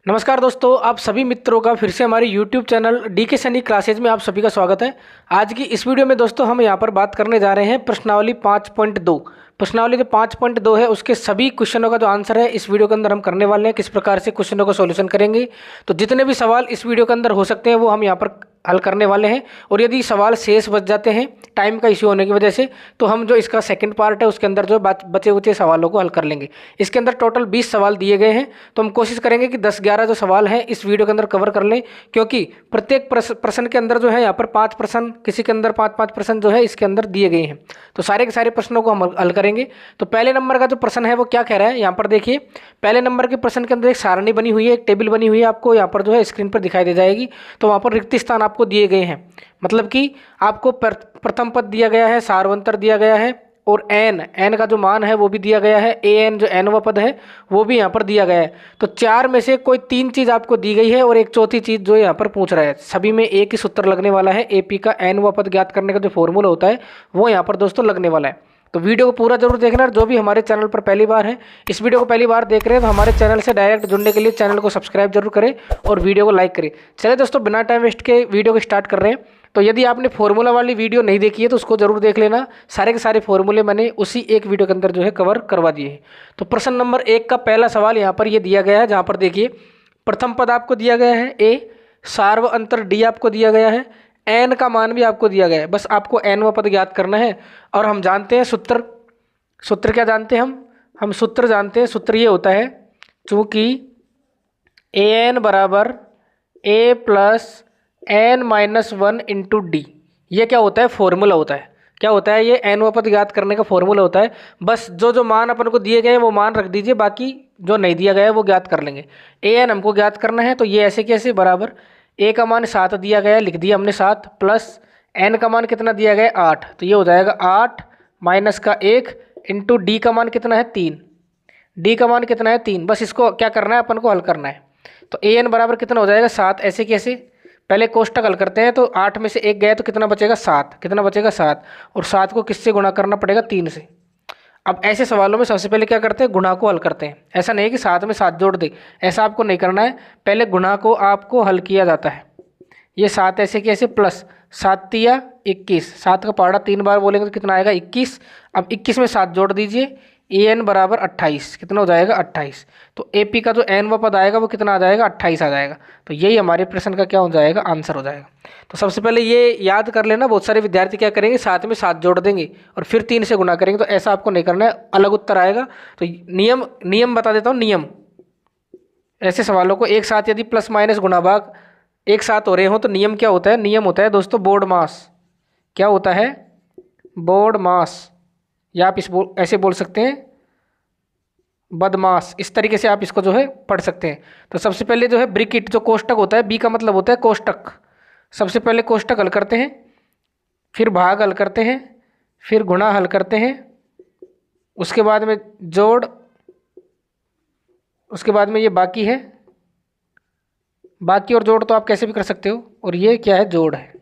नमस्कार दोस्तों, आप सभी मित्रों का फिर से हमारे YouTube channel DK Saini classes में आप सभी का स्वागत है। आज की इस वीडियो में दोस्तों हम यहाँ पर बात करने जा रहे हैं प्रश्नावली 5.2। प्रश्नावली जो 5.2 है उसके सभी क्वेश्चनों का जो आंसर है इस वीडियो के अंदर हम करने वाले हैं। किस प्रकार से क्वेश्चनों का सॉल्यूशन करेंगे, तो जितने भी सवाल इस वीडियो के अंदर हो सकते हैं वो हम यहाँ पर हल करने वाले हैं। और यदि सवाल शेष बच जाते हैं टाइम का इश्यू होने की वजह से, तो हम जो इसका सेकंड पार्ट है उसके अंदर जो बचे हुए सवालों को हल कर लेंगे। इसके अंदर टोटल 20 सवाल दिए गए हैं, तो हम कोशिश करेंगे कि 10-11 जो सवाल हैं इस वीडियो के अंदर कवर कर लें, क्योंकि प्रत्येक प्रश्न के अंदर जो है यहाँ पर 5 प्रश्न, किसी के अंदर 5-5 प्रश्न जो है इसके अंदर दिए गए हैं। तो सारे के सारे प्रश्नों को हम हल करेंगे। तो पहले नंबर का जो प्रश्न है वो क्या कह रहा है, यहाँ पर देखिए। पहले नंबर के प्रश्न के अंदर एक सारणी बनी हुई है, एक टेबल बनी हुई है, आपको यहाँ पर जो है स्क्रीन पर दिखाई दे जाएगी। तो वहाँ पर रिक्त स्थान आपको दिए गए हैं, मतलब कि आपको प्रथम पद दिया गया है, सारवंतर दिया गया है, और एन का जो मान है वो भी दिया गया है। एन जो एनवा पद है वो भी यहाँ पर दिया गया है। तो चार में से कोई 3 चीज़ आपको दी गई है और एक चौथी चीज़ जो यहाँ पर पूछ रहा है। सभी में एक ही सूत्र लगने वाला है। एपी का एनवा पद ज्ञात करने का जो फॉर्मूला होता है वो यहाँ पर दोस्तों लगने वाला है। तो वीडियो को पूरा जरूर देखना। और जो भी हमारे चैनल पर पहली बार है, इस वीडियो को पहली बार देख रहे हैं, तो हमारे चैनल से डायरेक्ट जुड़ने के लिए चैनल को सब्सक्राइब जरूर करें और वीडियो को लाइक करें। चलिए दोस्तों, बिना टाइम वेस्ट के वीडियो को स्टार्ट कर रहे हैं। तो यदि आपने फॉर्मूला वाली वीडियो नहीं देखी है तो उसको जरूर देख लेना। सारे के सारे फॉर्मूले मैंने उसी एक वीडियो के अंदर जो है कवर करवा दिए हैं। तो प्रश्न नंबर 1 का पहला सवाल यहाँ पर ये दिया गया है, जहाँ पर देखिए प्रथम पद आपको दिया गया है ए, सार्व अंतर डी आपको दिया गया है, एन का मान भी आपको दिया गया है। बस आपको एन व पद ज्ञात करना है। और हम जानते हैं सूत्र क्या जानते हैं हम सूत्र जानते हैं। सूत्र ये होता है, चूँकि ए एन बराबर A plus N minus 1 into D, ये क्या होता है, फॉर्मूला होता है। क्या होता है ये, एन व पद ज्ञात करने का फॉर्मूला होता है। बस जो मान अपन को दिए गए हैं वो मान रख दीजिए, बाकी जो नहीं दिया गया है वो ज्ञात कर लेंगे। ए एन हमको ज्ञात करना है, तो ये ऐसे कैसे, बराबर ए का मान 7 दिया गया है, लिख दिया हमने 7, प्लस एन का मान कितना दिया गया है 8, तो ये हो जाएगा 8 माइनस का 1 इंटू डी का मान कितना है 3। डी का मान कितना है 3। बस इसको क्या करना है, अपन को हल करना है। तो ए एन बराबर कितना हो जाएगा 7। ऐसे कैसे, पहले कोष्टक हल करते हैं। तो 8 में से 1 गया तो कितना बचेगा 7, कितना बचेगा 7, और 7 को किससे गुणा करना पड़ेगा, 3 से। अब ऐसे सवालों में सबसे पहले क्या करते हैं, गुणा को हल करते हैं। ऐसा नहीं कि 7 में 7 जोड़ दे, ऐसा आपको नहीं करना है। पहले गुणा को आपको हल किया जाता है। ये 7 ऐसे कैसे, प्लस 7 तिया 21, 7 का पहाड़ा 3 बार बोलेंगे तो कितना आएगा 21। अब 21 में 7 जोड़ दीजिए, ए एन बराबर 28, कितना हो जाएगा 28। तो ए पी का जो एन व पद आएगा वो कितना आ जाएगा 28 आ जाएगा। तो यही हमारे प्रश्न का क्या हो जाएगा, आंसर हो जाएगा। तो सबसे पहले ये याद कर लेना, बहुत सारे विद्यार्थी क्या करेंगे, 7 में 7 जोड़ देंगे और फिर 3 से गुणा करेंगे। तो ऐसा आपको नहीं करना है, अलग उत्तर आएगा। तो नियम बता देता हूँ। नियम, ऐसे सवालों को एक साथ यदि प्लस माइनस गुणा भाग एक साथ हो रहे हो तो नियम क्या होता है, नियम होता है दोस्तों बोर्ड मास। क्या होता है, बोर्ड मास, या आप ऐसे बोल सकते हैं बदमाश। इस तरीके से आप इसको जो है पढ़ सकते हैं। तो सबसे पहले जो है ब्रिकेट, जो कोष्टक होता है, बी का मतलब होता है कोष्टक। सबसे पहले कोष्टक हल करते हैं, फिर भाग हल करते हैं, फिर गुणा हल करते हैं, उसके बाद में जोड़, उसके बाद में ये बाकी है। बाकी और जोड़ तो आप कैसे भी कर सकते हो। और ये क्या है, जोड़ है।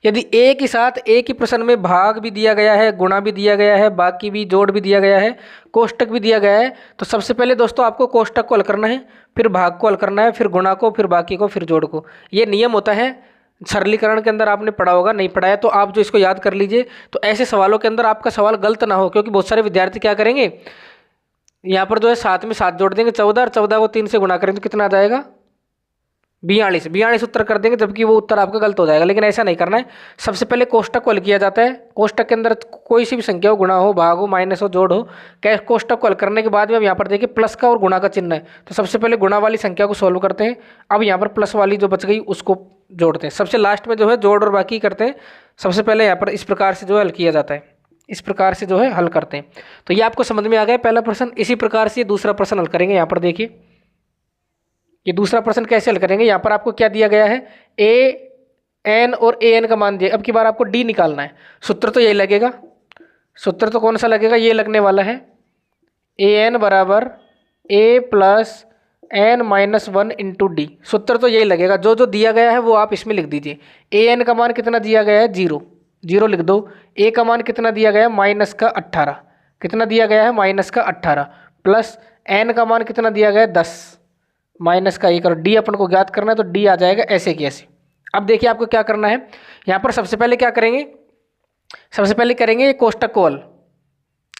यदि एक ही साथ एक ही प्रश्न में भाग भी दिया गया है, गुणा भी दिया गया है, बाकी भी, जोड़ भी दिया गया है, कोष्टक भी दिया गया है, तो सबसे पहले दोस्तों आपको कोष्टक को हल करना है, फिर भाग को हल करना है, फिर गुणा को, फिर बाकी को, फिर जोड़ को। ये नियम होता है। सरलीकरण के अंदर आपने पढ़ा होगा, नहीं पढ़ाया तो आप जो इसको याद कर लीजिए। तो ऐसे सवालों के अंदर आपका सवाल गलत ना हो, क्योंकि बहुत सारे विद्यार्थी क्या करेंगे, यहाँ पर जो है 7 में 7 जोड़ देंगे 14, और 14 को 3 से गुणा करेंगे तो कितना आ जाएगा 42 उत्तर कर देंगे, जबकि वो उत्तर आपका गलत हो जाएगा। लेकिन ऐसा नहीं करना है। सबसे पहले कोष्टक को हल किया जाता है। कोष्टक के अंदर कोई सी भी संख्या हो, गुणा हो, भाग हो, माइनस हो, जोड़ हो, कोष्टक को हल करने के बाद में अब यहाँ पर देखिए प्लस का और गुणा का चिन्ह है। तो सबसे पहले गुणा वाली संख्या को सॉल्व करते हैं। अब यहाँ पर प्लस वाली जो बच गई उसको जोड़ते हैं। सबसे लास्ट में जो है जोड़ और बाकी करते हैं। सबसे पहले यहाँ पर इस प्रकार से जो है हल किया जाता है, इस प्रकार से जो है हल करते हैं। तो ये आपको समझ में आ गया पहला प्रश्न। इसी प्रकार से दूसरा प्रश्न हल करेंगे। यहाँ पर देखिए ये दूसरा प्रश्न कैसे हल करेंगे। यहाँ पर आपको क्या दिया गया है, ए एन और ए एन का मान दिया। अब की बार आपको डी निकालना है। सूत्र तो यही लगेगा, सूत्र तो कौन सा लगेगा, ये लगने वाला है, ए एन बराबर A plus N minus 1 into D. सूत्र तो यही लगेगा। जो जो दिया गया है वो आप इसमें लिख दीजिए। ए एन का मान कितना दिया गया है 0, 0 लिख दो। ए का मान कितना दिया गया है माइनस का 18, कितना दिया गया है माइनस का 18, प्लस एन का मान कितना दिया गया है 10, माइनस का 1 और डी अपन को ज्ञात करना है, तो डी आ जाएगा ऐसे की ऐसे। अब देखिए आपको क्या करना है, यहाँ पर सबसे पहले क्या करेंगे, सबसे पहले करेंगे ये कोष्टक को हल।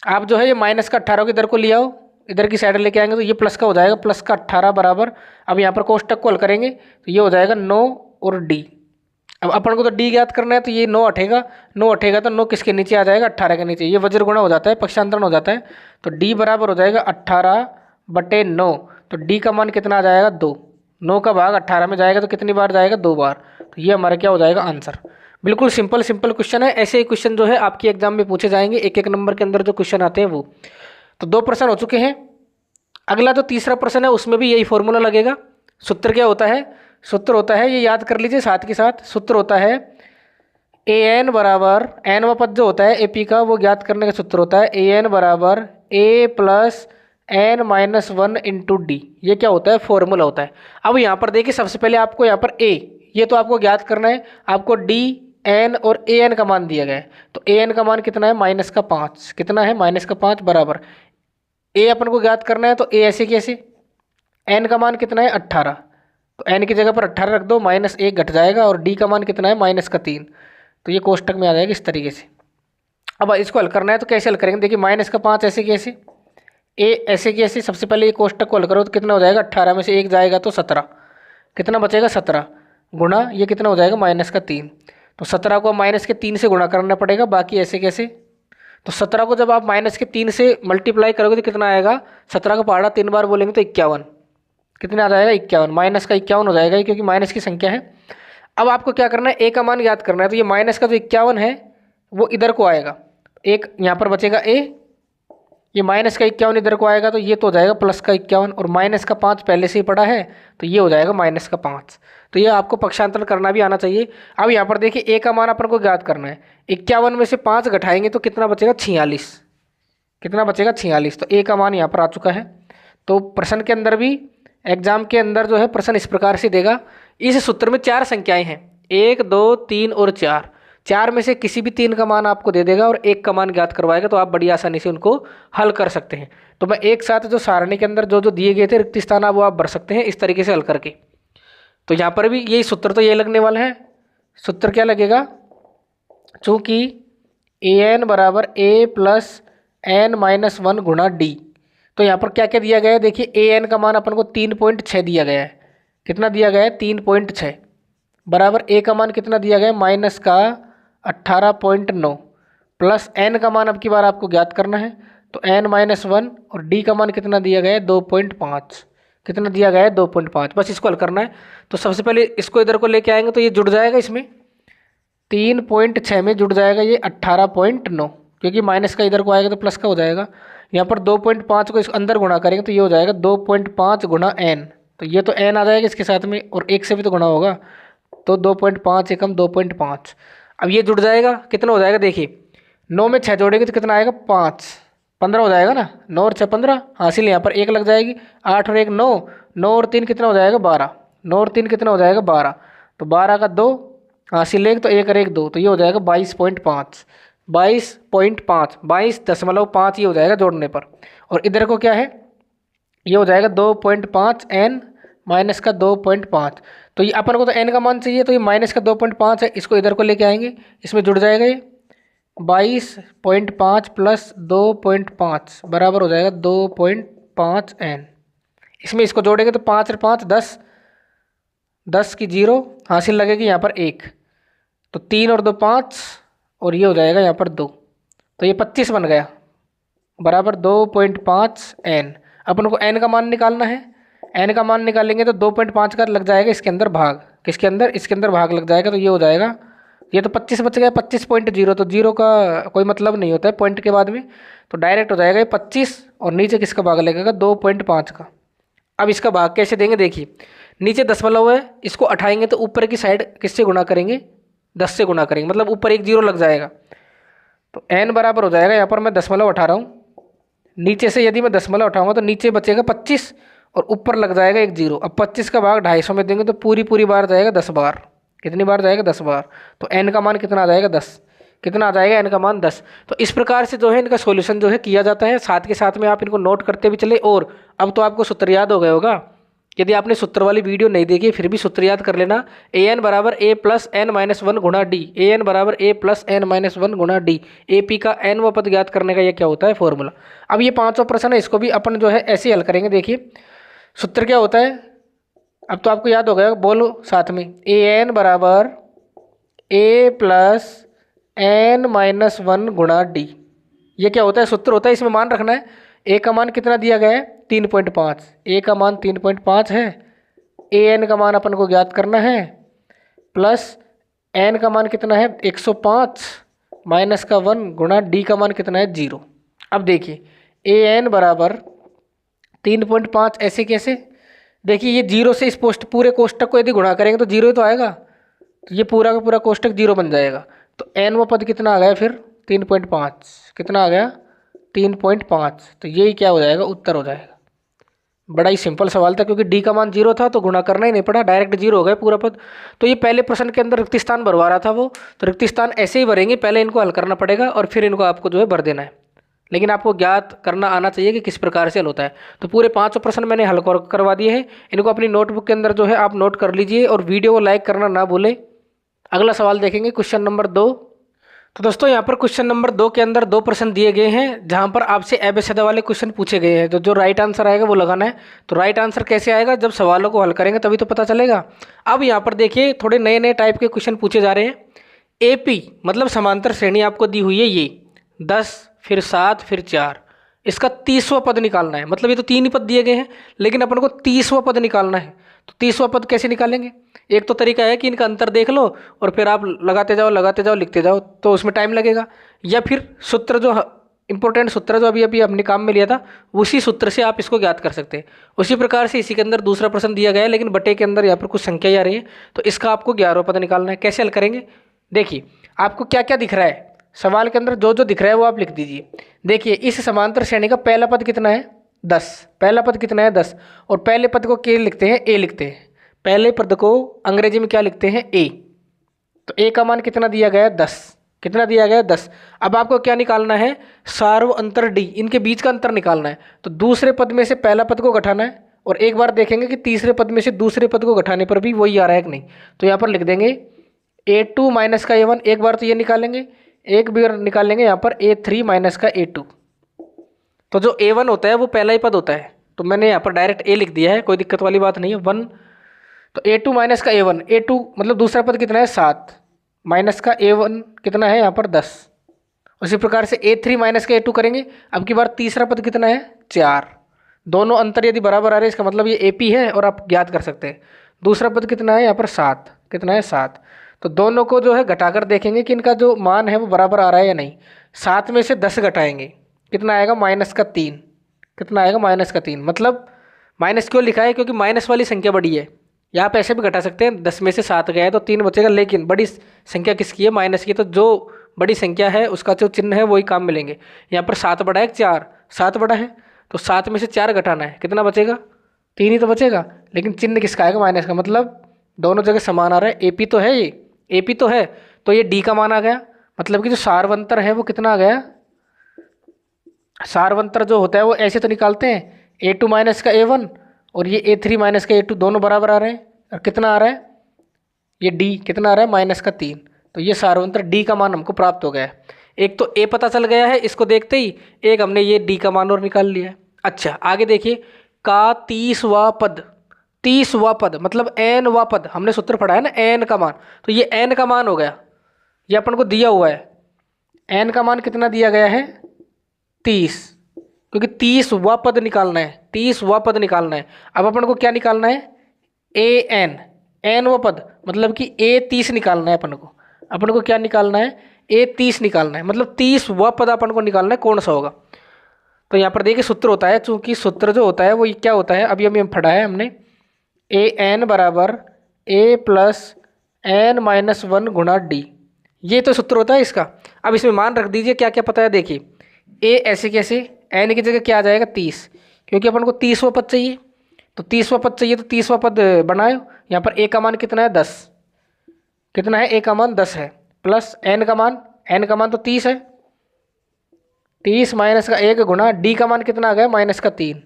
आप जो है ये माइनस का 18 को इधर को ले आओ, इधर की साइड लेके आएंगे तो ये प्लस का हो जाएगा, प्लस का 18 बराबर, अब यहाँ पर कोष्टक को हल करेंगे तो ये हो जाएगा 9 और डी। अब अपन को तो डी ज्ञात करना है, तो ये 9 हटेगा, 9 हटेगा तो 9 किसके नीचे आ जाएगा, 18 के नीचे। ये वज्र गुणा हो जाता है, पक्षांतरण हो जाता है, तो डी बराबर हो जाएगा 18/9। तो डी का मान कितना आ जाएगा, 2। 9 का भाग 18 में जाएगा तो कितनी बार जाएगा, 2 बार। तो ये हमारा क्या हो जाएगा, आंसर। बिल्कुल सिंपल सिंपल क्वेश्चन है। ऐसे ही क्वेश्चन जो है आपके एग्जाम में पूछे जाएंगे, एक एक नंबर के अंदर जो क्वेश्चन आते हैं वो। तो 2 प्रश्न हो चुके हैं। अगला जो तीसरा प्रश्न है उसमें भी यही फॉर्मूला लगेगा। सूत्र क्या होता है, सूत्र होता है, ये याद कर लीजिए साथ के साथ, सूत्र होता है ए एन बराबर, एन व पद जो होता है ए पी का, वो ज्ञात करने का सूत्र होता है ए एन बराबर A plus N minus 1 into D. ये क्या होता है, फॉर्मूला होता है। अब यहाँ पर देखिए सबसे पहले आपको यहाँ पर ए, ये तो आपको ज्ञात करना है, आपको डी एन और ए एन का मान दिया गया है। तो ए एन का मान कितना है, माइनस का 5, कितना है, माइनस का 5 बराबर ए अपन को ज्ञात करना है, तो ए ऐसे कैसे, एन का मान कितना है, 18, तो एन की जगह पर 18 रख दो, माइनस 1 घट जाएगा, और डी का मान कितना है, माइनस का 3। तो ये कोष्टक में आ जाएगा इस तरीके से। अब इसको हल करना है तो कैसे हल करेंगे, देखिए माइनस का 5 ऐसे कैसे, ए ऐसे कैसे, सबसे पहले ये कोष्टक को हल करो तो कितना हो जाएगा, 18 में से 1 जाएगा तो 17, कितना बचेगा 17, गुणा ये कितना हो जाएगा, माइनस का 3। तो 17 को माइनस के 3 से गुणा करना पड़ेगा, बाकी ऐसे कैसे। तो 17 को जब आप माइनस के 3 से मल्टीप्लाई करोगे तो कितना आएगा, 17 का पहाड़ा 3 बार बोलेंगे तो 51, कितना आ जाएगा, 51, माइनस का 51 हो जाएगा, क्योंकि माइनस की संख्या है। अब आपको क्या करना है, ए का मान याद करना है, तो ये माइनस का जो 51 है वो इधर को आएगा, एक यहाँ पर बचेगा ए, ये माइनस का 51 इधर को आएगा, तो ये तो हो जाएगा प्लस का 51, और माइनस का 5 पहले से ही पड़ा है, तो ये हो जाएगा माइनस का 5। तो ये आपको पक्षांतरण करना भी आना चाहिए। अब यहाँ पर देखिए ए का मान अपन को ज्ञात करना है, 51 में से 5 घटाएंगे तो कितना बचेगा, 46, कितना बचेगा, 46। तो ए का मान यहाँ पर आ चुका है। तो प्रश्न के अंदर भी, एग्जाम के अंदर जो है प्रश्न इस प्रकार से देगा, इस सूत्र में 4 संख्याएं हैं, 1 2 3 और 4, 4 में से किसी भी 3 का मान आपको दे देगा और 1 का मान ज्ञात करवाएगा, तो आप बड़ी आसानी से उनको हल कर सकते हैं। तो मैं एक साथ जो सारणी के अंदर जो जो दिए गए थे रिक्त स्थान, वो आप भर सकते हैं इस तरीके से हल करके। तो यहाँ पर भी यही सूत्र तो ये लगने वाला है। सूत्र क्या लगेगा, चूँकि ए एन बराबर ए प्लस एन माइनस 1 गुणा डी। तो यहाँ पर क्या क्या दिया गया है, देखिए ए एन का मान अपन को 3.6 दिया गया है, कितना दिया गया है, 3.6 बराबर ए का मान कितना दिया गया है, माइनस का 18.9 प्लस एन का मान अब की बार आपको ज्ञात करना है, तो एन माइनस 1, और डी का मान कितना दिया गया है, 2.5, कितना दिया गया है, 2.5। बस इसको हल करना है। तो सबसे पहले इसको इधर को लेके आएंगे तो ये जुड़ जाएगा, इसमें 3.6 में जुड़ जाएगा ये 18.9, क्योंकि माइनस का इधर को आएगा तो प्लस का हो जाएगा। यहाँ पर 2.5 को इस अंदर गुणा करेंगे तो ये हो जाएगा 2.5 गुणा एन, तो ये तो एन आ जाएगा इसके साथ में, और 1 से भी तो गुणा होगा, तो 2.5 एकम 2.5। अब ये जुड़ जाएगा, कितना हो जाएगा, देखिए 9 में 6 जोड़ेंगे तो कितना आएगा, 5, 15 हो जाएगा ना, 9 और 6 15, हासिल यहाँ पर 1 लग जाएगी, 8 और 1 9, 9 और 3 कितना हो जाएगा, 12, 9 और 3 कितना हो जाएगा, 12, तो 12 का 2 हासिल 1, तो 1 और 1 2, तो ये हो जाएगा 22.5, 22.5, 22.5 ये हो जाएगा जोड़ने पर। और इधर को क्या है, ये हो जाएगा 2.5 एन माइनस का 2.5, तो ये अपन को तो एन का मान चाहिए, तो ये माइनस का 2.5 है, इसको इधर को लेके आएंगे, इसमें जुड़ जाएगा ये 22.5 प्लस 2.5 बराबर हो जाएगा 2.5 एन। इसमें इसको जोड़ेंगे तो 5 और 5 10, 10 की 0 हासिल लगेगी यहाँ पर 1, तो 3 और 2 5, और ये हो जाएगा यहाँ पर 2, तो ये 25 बन गया बराबर 2.5 एन। अपन को एन का मान निकालना है, एन का मान निकालेंगे तो 2.5 का लग जाएगा इसके अंदर भाग, किसके अंदर, इसके अंदर भाग लग जाएगा, तो ये हो जाएगा, ये तो 25 बच गया, 25.0, तो 0 का कोई मतलब नहीं होता है पॉइंट के बाद में, तो डायरेक्ट हो जाएगा ये 25, और नीचे किसका भाग लगेगा, 2.5 का। अब इसका भाग कैसे देंगे, देखिए नीचे दशमलव है, इसको उठाएंगे तो ऊपर की साइड किससे गुणा करेंगे, 10 से गुणा करेंगे, मतलब ऊपर एक 0 लग जाएगा, तो n बराबर हो जाएगा, यहाँ पर मैं दशमलव उठा रहा हूँ, नीचे से यदि मैं दशमलव उठाऊंगा तो नीचे बचेगा 25, और ऊपर लग जाएगा एक 0। अब 25 का भाग 250 में देंगे तो पूरी बार जाएगा 10 बार, कितनी बार जाएगा, 10 बार, तो n का मान कितना आ जाएगा, 10, कितना आ जाएगा, n का मान 10। तो इस प्रकार से जो है इनका सॉल्यूशन जो है किया जाता है, साथ के साथ में आप इनको नोट करते भी चले। और अब तो आपको सूत्र याद हो गया होगा, यदि आपने सूत्र वाली वीडियो नहीं देखी फिर भी सूत्र याद कर लेना, ए एन बराबर A plus N minus one गुणा डी, ए एन बराबर A plus N minus one गुणा डी, ए पी का एन व पद ज्ञात करने का यह क्या होता है फॉर्मूला। अब ये 500 प्रश्न है, इसको भी अपन जो है ऐसे ही हल करेंगे। देखिए सूत्र क्या होता है, अब तो आपको याद हो गया, बोलो साथ में, ए एन बराबर A plus N minus one गुणा डी। ये क्या होता है, सूत्र होता है, इसमें मान रखना है ए का मान कितना दिया गया है 3.5, ए का मान 3.5 है, ए एन का मान अपन को ज्ञात करना है, प्लस एन का मान कितना है 105 माइनस का 1 गुणा डी का मान कितना है 0। अब देखिए ए एन बराबर 3.5 ऐसे कैसे, देखिए ये 0 से इस पूरे कोष्टक को यदि गुणा करेंगे तो 0 ही तो आएगा, तो ये पूरा का पूरा कोष्टक 0 बन जाएगा। तो एन वो पद कितना आ गया फिर 3.5, कितना आ गया 3.5, तो यही क्या हो जाएगा, उत्तर हो जाएगा। बड़ा ही सिंपल सवाल था, क्योंकि डी का मान 0 था तो गुणा करना ही नहीं पड़ा, डायरेक्ट 0 हो गया पूरा पद। तो ये पहले प्रश्न के अंदर रिक्त स्थान भरवा रहा था वो, तो रिक्त स्थान ऐसे ही भरेंगे, पहले इनको हल करना पड़ेगा और फिर इनको आपको जो है भर देना है। लेकिन आपको ज्ञात करना आना चाहिए कि किस प्रकार से हल होता है। तो पूरे 5 प्रश्न मैंने हल करवा दिए हैं, इनको अपनी नोटबुक के अंदर जो है आप नोट कर लीजिए और वीडियो को लाइक करना ना भूलें। अगला सवाल देखेंगे क्वेश्चन नंबर 2। तो दोस्तों यहाँ पर क्वेश्चन नंबर 2 के अंदर 2 प्रश्न दिए गए हैं, जहाँ पर आपसे एबेसदा वाले क्वेश्चन पूछे गए हैं। तो जो राइट आंसर आएगा वो लगाना है। तो राइट आंसर कैसे आएगा, जब सवालों को हल करेंगे तभी तो पता चलेगा। अब यहाँ पर देखिए थोड़े नए नए टाइप के क्वेश्चन पूछे जा रहे हैं। एपी मतलब समांतर श्रेणी आपको दी हुई है, ये 10 फिर 7 फिर 4, इसका 30वां पद निकालना है। मतलब ये तो 3 ही पद दिए गए हैं, लेकिन अपन को 30वां पद निकालना है। तो 30वां पद कैसे निकालेंगे, एक तो तरीका है कि इनका अंतर देख लो और फिर आप लगाते जाओ लिखते जाओ, तो उसमें टाइम लगेगा। या फिर सूत्र जो इंपॉर्टेंट सूत्र जो अभी अभी अपने काम में लिया था, उसी सूत्र से आप इसको ज्ञात कर सकते हैं। उसी प्रकार से इसी के अंदर दूसरा प्रश्न दिया गया है, लेकिन बटे के अंदर यहाँ पर कुछ संख्या आ रही है, तो इसका आपको 11वां पद निकालना है। कैसे हल करेंगे, देखिए आपको क्या क्या दिख रहा है सवाल के अंदर, जो जो दिख रहा है वो आप लिख दीजिए। देखिए इस समांतर श्रेणी का पहला पद कितना है 10, पहला पद कितना है 10, और पहले पद को के लिखते हैं, ए लिखते हैं, पहले पद को अंग्रेजी में क्या लिखते हैं, ए। तो ए का मान कितना दिया गया है 10, कितना दिया गया है 10। अब आपको क्या निकालना है, सार्व अंतर डी, इनके बीच का अंतर निकालना है। तो दूसरे पद में से पहला पद को घटाना है, और एक बार देखेंगे कि तीसरे पद में से दूसरे पद को घटाने पर भी वही आ रहा है कि नहीं। तो यहाँ पर लिख देंगे A2 माइनस का A1, एक बार तो ये निकालेंगे, एक बार निकालेंगे यहाँ पर A3 माइनस का A2। तो जो A1 होता है वो पहला ही पद होता है, तो मैंने यहाँ पर डायरेक्ट A लिख दिया है, कोई दिक्कत वाली बात नहीं है 1। तो A2 माइनस का A1, A2 मतलब दूसरा पद कितना है 7, माइनस का A1 कितना है यहाँ पर 10। उसी प्रकार से A3 माइनस का A2 करेंगे। अब की बार तीसरा पद कितना है 4, दोनों अंतर यदि बराबर आ रहे हैं इसका मतलब ये AP है और आप ज्ञात कर सकते हैं। दूसरा पद कितना है यहाँ पर 7, कितना है 7। तो दोनों को जो है घटाकर देखेंगे कि इनका जो मान है वो बराबर आ रहा है या नहीं। 7 में से 10 घटाएंगे, कितना आएगा माइनस का 3, कितना आएगा माइनस का 3। मतलब माइनस क्यों लिखा है, क्योंकि माइनस वाली संख्या बड़ी है। यहाँ आप ऐसे भी घटा सकते हैं, 10 में से 7 गए तो 3 बचेगा, लेकिन बड़ी संख्या किसकी है, माइनस की। तो जो बड़ी संख्या है उसका जो चिन्ह है वही काम मिलेंगे। यहाँ पर 7 बड़ा है 4, 7 बड़ा है, तो 7 में से 4 घटाना है, कितना बचेगा 3 ही तो बचेगा, लेकिन चिन्ह किसका आएगा, माइनस का। मतलब दोनों जगह समान आ रहा है, AP तो है, ये AP तो है, तो ये D का मान आ गया। मतलब कि जो सार्वंतर है वो कितना आ गया, सार्वंतर जो होता है वो ऐसे तो निकालते हैं, A2 माइनस का A1 और ये A3 माइनस का A2 दोनों बराबर आ रहे हैं, और कितना आ रहा है ये D कितना आ रहा है माइनस का 3। तो ये सार्वंतर D का मान हमको प्राप्त हो गया है। एक तो A पता चल गया है इसको देखते ही, एक हमने ये D का मान और निकाल लिया है। अच्छा आगे देखिए, का 30वां पद, 30वां पद मतलब n वां पद, हमने सूत्र पढ़ा है ना n का मान, तो ये n का मान हो गया, ये अपन को दिया हुआ है। n का मान कितना दिया गया है 30, क्योंकि 30वां पद निकालना है, 30वां पद निकालना है। अब अपन को क्या निकालना है, n वां पद मतलब कि A30 निकालना है अपन को क्या निकालना है, A30 निकालना है। मतलब 30वां पद अपन को निकालना है, कौन सा होगा। तो यहाँ पर देखिए सूत्र होता है, चूंकि सूत्र जो होता है वो क्या होता है, अभी अभी पढ़ा है हमने, AN बराबर A प्लस N माइनस 1 गुणा D, ये तो सूत्र होता है इसका। अब इसमें मान रख दीजिए क्या क्या पता है, देखिए A ऐसे कैसे, N की जगह क्या आ जाएगा 30, क्योंकि अपन को 30वां पद चाहिए, तो 30वां पद चाहिए तो 30वां पद बनाए। यहाँ पर A का मान कितना है 10, कितना है A का मान 10 है, प्लस N का मान तो 30 है, 30 माइनस का 1 गुणा D का मान कितना आ गया माइनस का 3।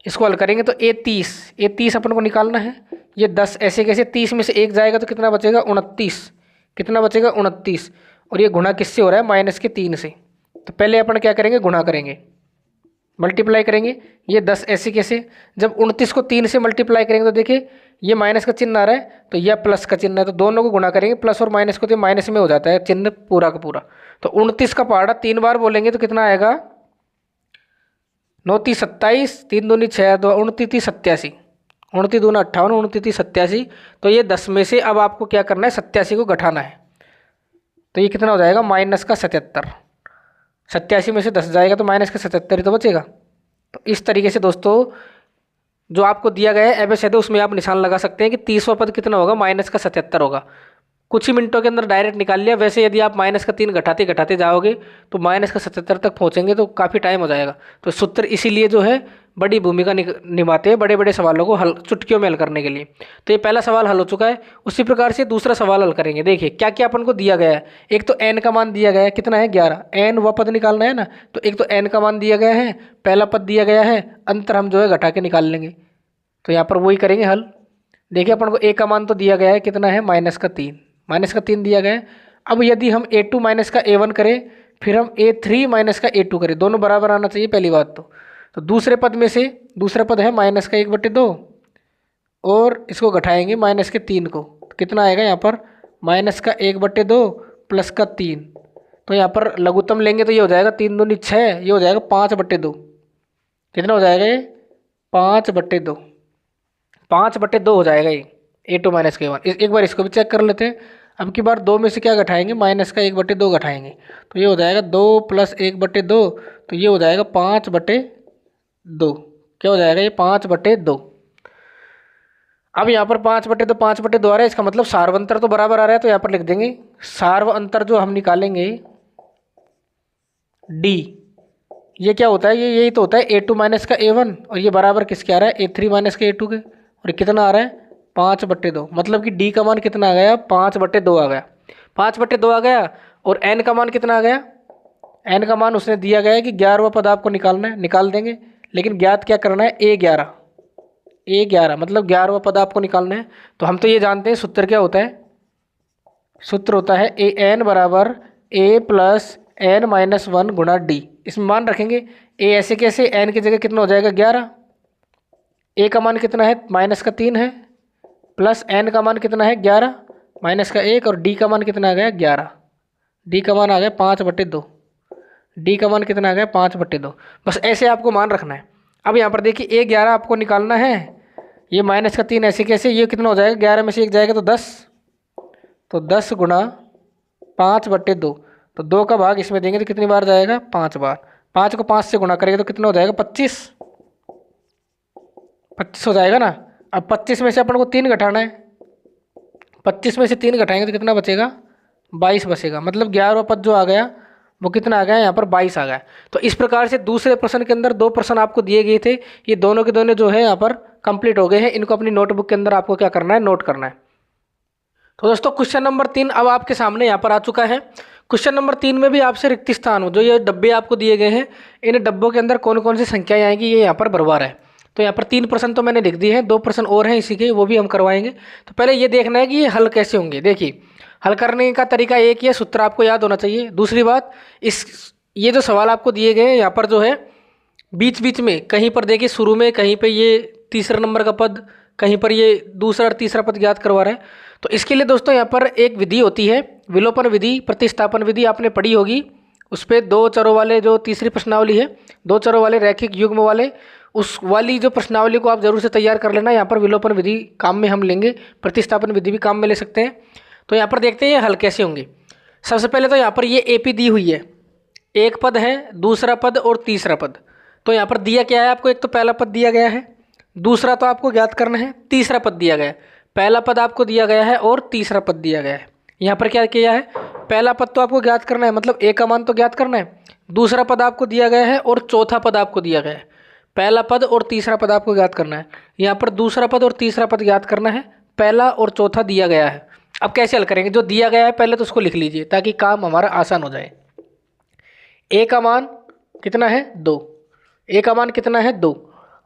इसको हल करेंगे तो ए 30 अपन को निकालना है। ये 10 ऐसे कैसे, 30 में से 1 जाएगा तो कितना बचेगा 29, कितना बचेगा 29। और ये गुणा किससे हो रहा है, -3 से। तो पहले अपन क्या करेंगे, गुणा करेंगे, मल्टीप्लाई करेंगे। ये 10 ऐसे कैसे, जब 29 को 3 से मल्टीप्लाई करेंगे तो देखिए ये माइनस का चिन्ह आ रहा है तो यह प्लस का चिन्ह है, तो दोनों को गुणा करेंगे, प्लस और माइनस को, तो माइनस में हो जाता है चिन्ह पूरा का पूरा। तो 29 का पहाड़ा 3 बार बोलेंगे तो कितना आएगा, 9 3 27, 3 दूनी 6, 2 29 87, 29 दूना 58, 29 87। तो ये 10 में से अब आपको क्या करना है, 87 को घटाना है। तो ये कितना हो जाएगा, -77। 87 में से 10 जाएगा तो -77 ही तो बचेगा। तो इस तरीके से दोस्तों जो आपको दिया गया है एबेसिड, उसमें आप निशान लगा सकते हैं कि 30वां पद कितना होगा, -77 होगा। कुछ ही मिनटों के अंदर डायरेक्ट निकाल लिया। वैसे यदि आप -3 घटाते घटाते जाओगे तो -77 तक पहुंचेंगे तो काफ़ी टाइम हो जाएगा। तो सूत्र इसीलिए जो है बड़ी भूमिका निभाते हैं बड़े बड़े सवालों को हल चुटकियों में हल करने के लिए। तो ये पहला सवाल हल हो चुका है। उसी प्रकार से दूसरा सवाल हल करेंगे। देखिए क्या क्या अपन को दिया गया है। एक तो n का मान दिया गया है, कितना है 11, n वह पद निकालना है ना। तो एक तो n का मान दिया गया है, पहला पद दिया गया है, अंतर हम जो है घटा के निकाल लेंगे। तो यहाँ पर वही करेंगे हल। देखिए अपन को a का मान तो दिया गया है, कितना है -3 दिया गया है। अब यदि हम a2 माइनस का a1 करें, फिर हम a3 माइनस का a2 करें, दोनों बराबर आना चाहिए पहली बात तो दूसरे पद में से दूसरा पद है -1/2 और इसको घटाएंगे -3 को, तो कितना आएगा यहाँ पर -1/2 प्लस का 3। तो यहाँ पर लघुत्तम लेंगे तो ये हो जाएगा 3 दूनी 6, ये हो जाएगा 5/2। कितना हो जाएगा ये 5/2, 5/2 हो जाएगा ये a2 माइनस का a1। एक बार इसको भी चेक कर लेते हैं। अब की बार 2 में से क्या घटाएंगे, -1/2 घटाएंगे, तो ये हो जाएगा 2 + 1/2, तो ये हो जाएगा 5/2। क्या हो जाएगा ये 5/2। अब यहाँ पर 5/2 5/2 आ रहा है, इसका मतलब सार्वंतर तो बराबर आ रहा है। तो यहाँ पर लिख देंगे सार्व अंतर जो हम निकालेंगे d, ये क्या होता है, ये यही तो होता है a2 माइनस का a1, और ये बराबर किसके आ रहा है, a3 माइनस का a2 के, और कितना आ रहा है 5/2। मतलब कि d का मान कितना आ गया, 5/2 आ गया, 5/2 आ गया। और n का मान कितना आ गया, n का मान उसने दिया गया है कि 11वां पद आपको निकालना है, निकाल देंगे। लेकिन ज्ञात क्या करना है, a11 मतलब 11वां पद आपको निकालना है। तो हम तो ये जानते हैं सूत्र क्या होता है, सूत्र होता है an बराबर a + n-1 गुणा d। इसमें मान रखेंगे a ऐसे कैसे, n की जगह कितना हो जाएगा 11, a का मान कितना है -3 है, प्लस n का मान कितना है 11 -1, और d का मान कितना आ गया 11, d का मान आ गया 5/2, d का मान कितना आ गया 5/2। बस ऐसे आपको मान रखना है। अब यहाँ पर देखिए a11 आपको निकालना है, ये -3 ऐसे कैसे, ये कितना हो जाएगा 11 में से 1 जाएगा तो 10, तो 10 गुणा 5/2, तो 2 का भाग इसमें देंगे तो कितनी बार जाएगा 5 बार। 5 को 5 से गुणा करेंगे तो कितना हो जाएगा 25 हो जाएगा ना। अब 25 में से अपन को 3 घटाना है, 25 में से 3 घटाएंगे तो कितना बचेगा 22 बचेगा। मतलब 11वां पद जो आ गया वो कितना आ गया, यहाँ पर 22 आ गया। तो इस प्रकार से दूसरे प्रश्न के अंदर 2 प्रश्न आपको दिए गए थे, ये दोनों के दोनों जो है यहाँ पर कंप्लीट हो गए हैं। इनको अपनी नोटबुक के अंदर आपको क्या करना है, नोट करना है। तो दोस्तों क्वेश्चन नंबर 3 अब आपके सामने यहाँ पर आ चुका है। क्वेश्चन नंबर 3 में भी आपसे रिक्त स्थान हो, जो ये डब्बे आपको दिए गए हैं, इन डब्बों के अंदर कौन कौन सी संख्याएं आएंगी ये यहाँ पर बराबर है। तो यहाँ पर 3 प्रश्न तो मैंने लिख दिए हैं, 2 प्रश्न और हैं इसी के, वो भी हम करवाएंगे। तो पहले ये देखना है कि ये हल कैसे होंगे। देखिए हल करने का तरीका एक ही है, सूत्र आपको याद होना चाहिए। दूसरी बात, ये जो सवाल आपको दिए गए हैं यहाँ पर जो है बीच बीच में कहीं पर देखिए शुरू में कहीं पर ये तीसरा नंबर का पद, कहीं पर ये दूसरा और तीसरा पद ज्ञात करवा रहा है। तो इसके लिए दोस्तों यहाँ पर एक विधि होती है, विलोपन विधि, प्रतिस्थापन विधि आपने पढ़ी होगी। उस पर 2 चरों वाले जो तीसरी प्रश्नावली है, 2 चरों वाले रैखिक युग्म वाले, उस वाली जो प्रश्नावली को आप जरूर से तैयार कर लेना। यहाँ पर विलोपन विधि काम में हम लेंगे, प्रतिस्थापन विधि भी काम में ले सकते हैं। तो यहाँ पर देखते हैं ये हल कैसे होंगे। सबसे पहले तो यहाँ पर ये AP दी हुई है, एक पद है, दूसरा पद और तीसरा पद। तो यहाँ पर दिया क्या है आपको, एक तो पहला पद दिया गया है, दूसरा तो आपको ज्ञात करना है, तीसरा पद दिया गया है। पहला पद आपको दिया गया है और तीसरा पद दिया गया है। यहाँ पर क्या किया है, पहला पद तो आपको ज्ञात करना है, मतलब a का मान तो ज्ञात करना है। दूसरा पद आपको दिया गया है और चौथा पद आपको दिया गया है। पहला पद और तीसरा पद आपको ज्ञात करना है। यहाँ पर दूसरा पद और तीसरा पद ज्ञात करना है, पहला और चौथा दिया गया है। अब कैसे हल करेंगे, जो दिया गया है पहले तो उसको लिख लीजिए ताकि काम हमारा आसान हो जाए। a का मान कितना है 2, a का मान कितना है 2,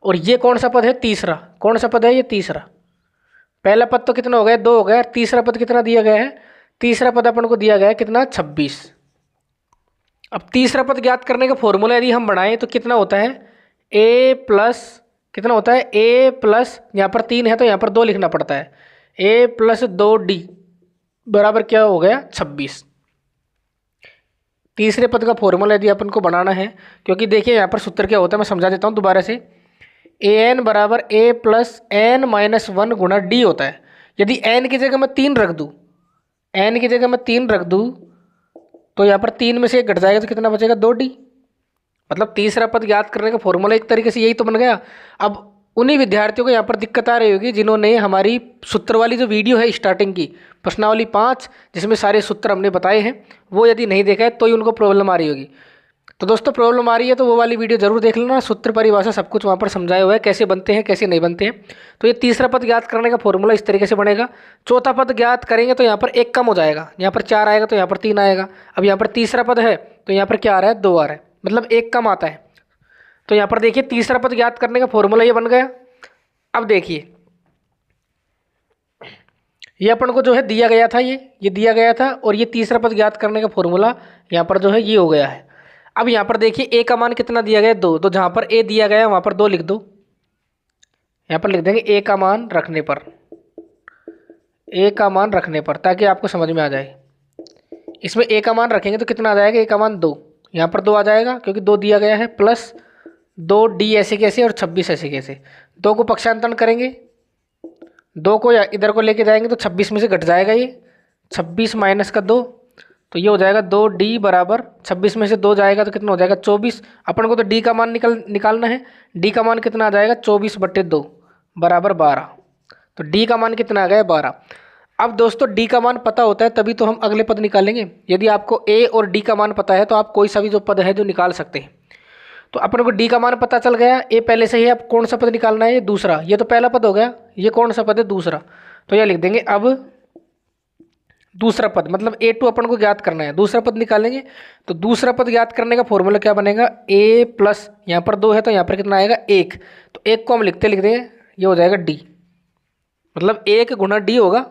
और ये कौन सा पद है, तीसरा। कौन सा पद है ये, तीसरा। पहला पद तो कितना हो गया, 2 हो गया। तीसरा पद कितना दिया गया है, तीसरा पद अपन को दिया गया है कितना, 26। अब तीसरा पद ज्ञात करने का फॉर्मूला यदि हम बढ़ाएं तो कितना होता है, ए प्लस, कितना होता है, ए प्लस, यहाँ पर 3 है तो यहाँ पर 2 लिखना पड़ता है, ए प्लस 2d बराबर क्या हो गया, 26। तीसरे पद का फॉर्मूला यदि अपन को बनाना है, क्योंकि देखिए यहाँ पर सूत्र क्या होता है, मैं समझा देता हूँ दोबारा से। ए एन बराबर ए प्लस एन माइनस 1 गुणा डी होता है। यदि एन की जगह मैं 3 रख दूँ, एन की जगह मैं 3 रख दूँ तो यहाँ पर 3 में से 1 घट जाएगा तो कितना बचेगा, 2d। मतलब तीसरा पद ज्ञात करने का फॉर्मूला एक तरीके से यही तो बन गया। अब उन्हीं विद्यार्थियों को यहाँ पर दिक्कत आ रही होगी जिन्होंने हमारी सूत्र वाली जो वीडियो है स्टार्टिंग की, प्रश्नावली 5 जिसमें सारे सूत्र हमने बताए हैं, वो यदि नहीं देखा है तो ही उनको प्रॉब्लम आ रही होगी। तो दोस्तों प्रॉब्लम आ रही है तो वो वाली वीडियो जरूर देख लेना, सूत्र परिभाषा सब कुछ वहाँ पर समझाया हुआ है, कैसे बनते हैं कैसे नहीं बनते हैं। तो ये तीसरा पद ज्ञात करने का फॉर्मूला इस तरीके से बनेगा। चौथा पद ज्ञात करेंगे तो यहाँ पर 1 कम हो जाएगा, यहाँ पर 4 आएगा तो यहाँ पर 3 आएगा। अब यहाँ पर तीसरा पद है तो यहाँ पर क्या आ रहा है, 2 आ रहा है, मतलब 1 कम आता है। तो यहाँ पर देखिए तीसरा पद ज्ञात करने का फॉर्मूला ये बन गया। अब देखिए ये अपन को जो है दिया गया था, ये दिया गया था, और ये तीसरा पद ज्ञात करने का फॉर्मूला यहाँ पर जो है ये हो गया है। अब यहाँ पर देखिए ए का मान कितना दिया गया है, 2, तो जहाँ पर ए दिया गया है वहाँ पर 2 लिख दो। यहाँ पर लिख देंगे ए का मान रखने पर, ए का मान रखने पर, ताकि आपको समझ में आ जाए। इसमें ए का मान रखेंगे तो कितना आ जाएगा, ए का मान 2, यहाँ पर 2 आ जाएगा क्योंकि 2 दिया गया है, प्लस 2d ऐसे कैसे और 26 ऐसे कैसे। 2 को पक्षांतरण करेंगे, 2 को इधर को लेके जाएंगे तो 26 में से घट जाएगा ये, 26 माइनस का 2, तो ये हो जाएगा 2d बराबर 26 में से 2 जाएगा तो कितना हो जाएगा, 24। अपन को तो d का मान निकालना है, d का मान कितना आ जाएगा, 24/2 बराबर 12। तो d का मान कितना आ गया, 12। अब दोस्तों d का मान पता होता है तभी तो हम अगले पद निकालेंगे। यदि आपको a और d का मान पता है तो आप कोई सा भी जो पद है जो निकाल सकते हैं। तो अपन को d का मान पता चल गया, a पहले से ही। अब कौन सा पद निकालना है, ये दूसरा, ये तो पहला पद हो गया, ये कौन सा पद है, दूसरा। तो यह लिख देंगे अब दूसरा पद, मतलब a2 अपन को ज्ञात करना है, दूसरा पद निकालेंगे। तो दूसरा पद ज्ञात करने का फॉर्मूला क्या बनेगा, a प्लस, यहाँ पर 2 है तो यहाँ पर कितना आएगा, 1, तो 1 को हम लिख देंगे, ये हो जाएगा d, मतलब 1 गुणा d होगा।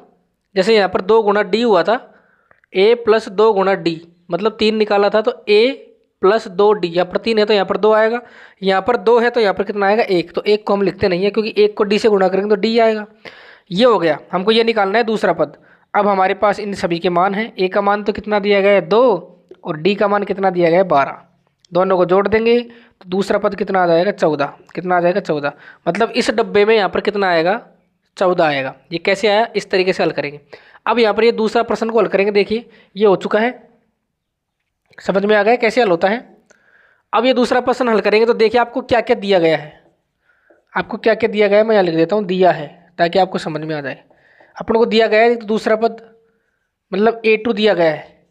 जैसे यहाँ पर 2 गुणा d हुआ था, a प्लस 2 गुणा d, मतलब 3 निकाला था तो a प्लस 2d, यहाँ पर 3 है तो यहाँ पर 2 आएगा, यहाँ पर 2 है तो यहाँ पर कितना आएगा, 1, तो 1 को हम लिखते नहीं है क्योंकि 1 को d से गुणा करेंगे तो d आएगा। ये हो गया, हमको ये निकालना है दूसरा पद। अब हमारे पास इन सभी के मान हैं, a का मान तो कितना दिया गया है, 2, और d का मान कितना दिया गया है, 12। दोनों को जोड़ देंगे तो दूसरा पद कितना आ जाएगा, 14। कितना आ जाएगा, 14। मतलब इस डब्बे में यहाँ पर कितना आएगा, 14 आएगा। ये कैसे आया, इस तरीके से हल करेंगे। अब यहाँ पर ये दूसरा प्रश्न को हल करेंगे, देखिए ये हो चुका है, समझ में आ गया कैसे हल होता है। अब ये दूसरा प्रश्न हल करेंगे तो देखिए आपको क्या क्या दिया गया है, आपको क्या क्या दिया गया है, मैं यहाँ लिख देता हूँ दिया है ताकि आपको समझ में आ जाए। अपन को दिया गया है तो दूसरा पद, मतलब a2 दिया गया है,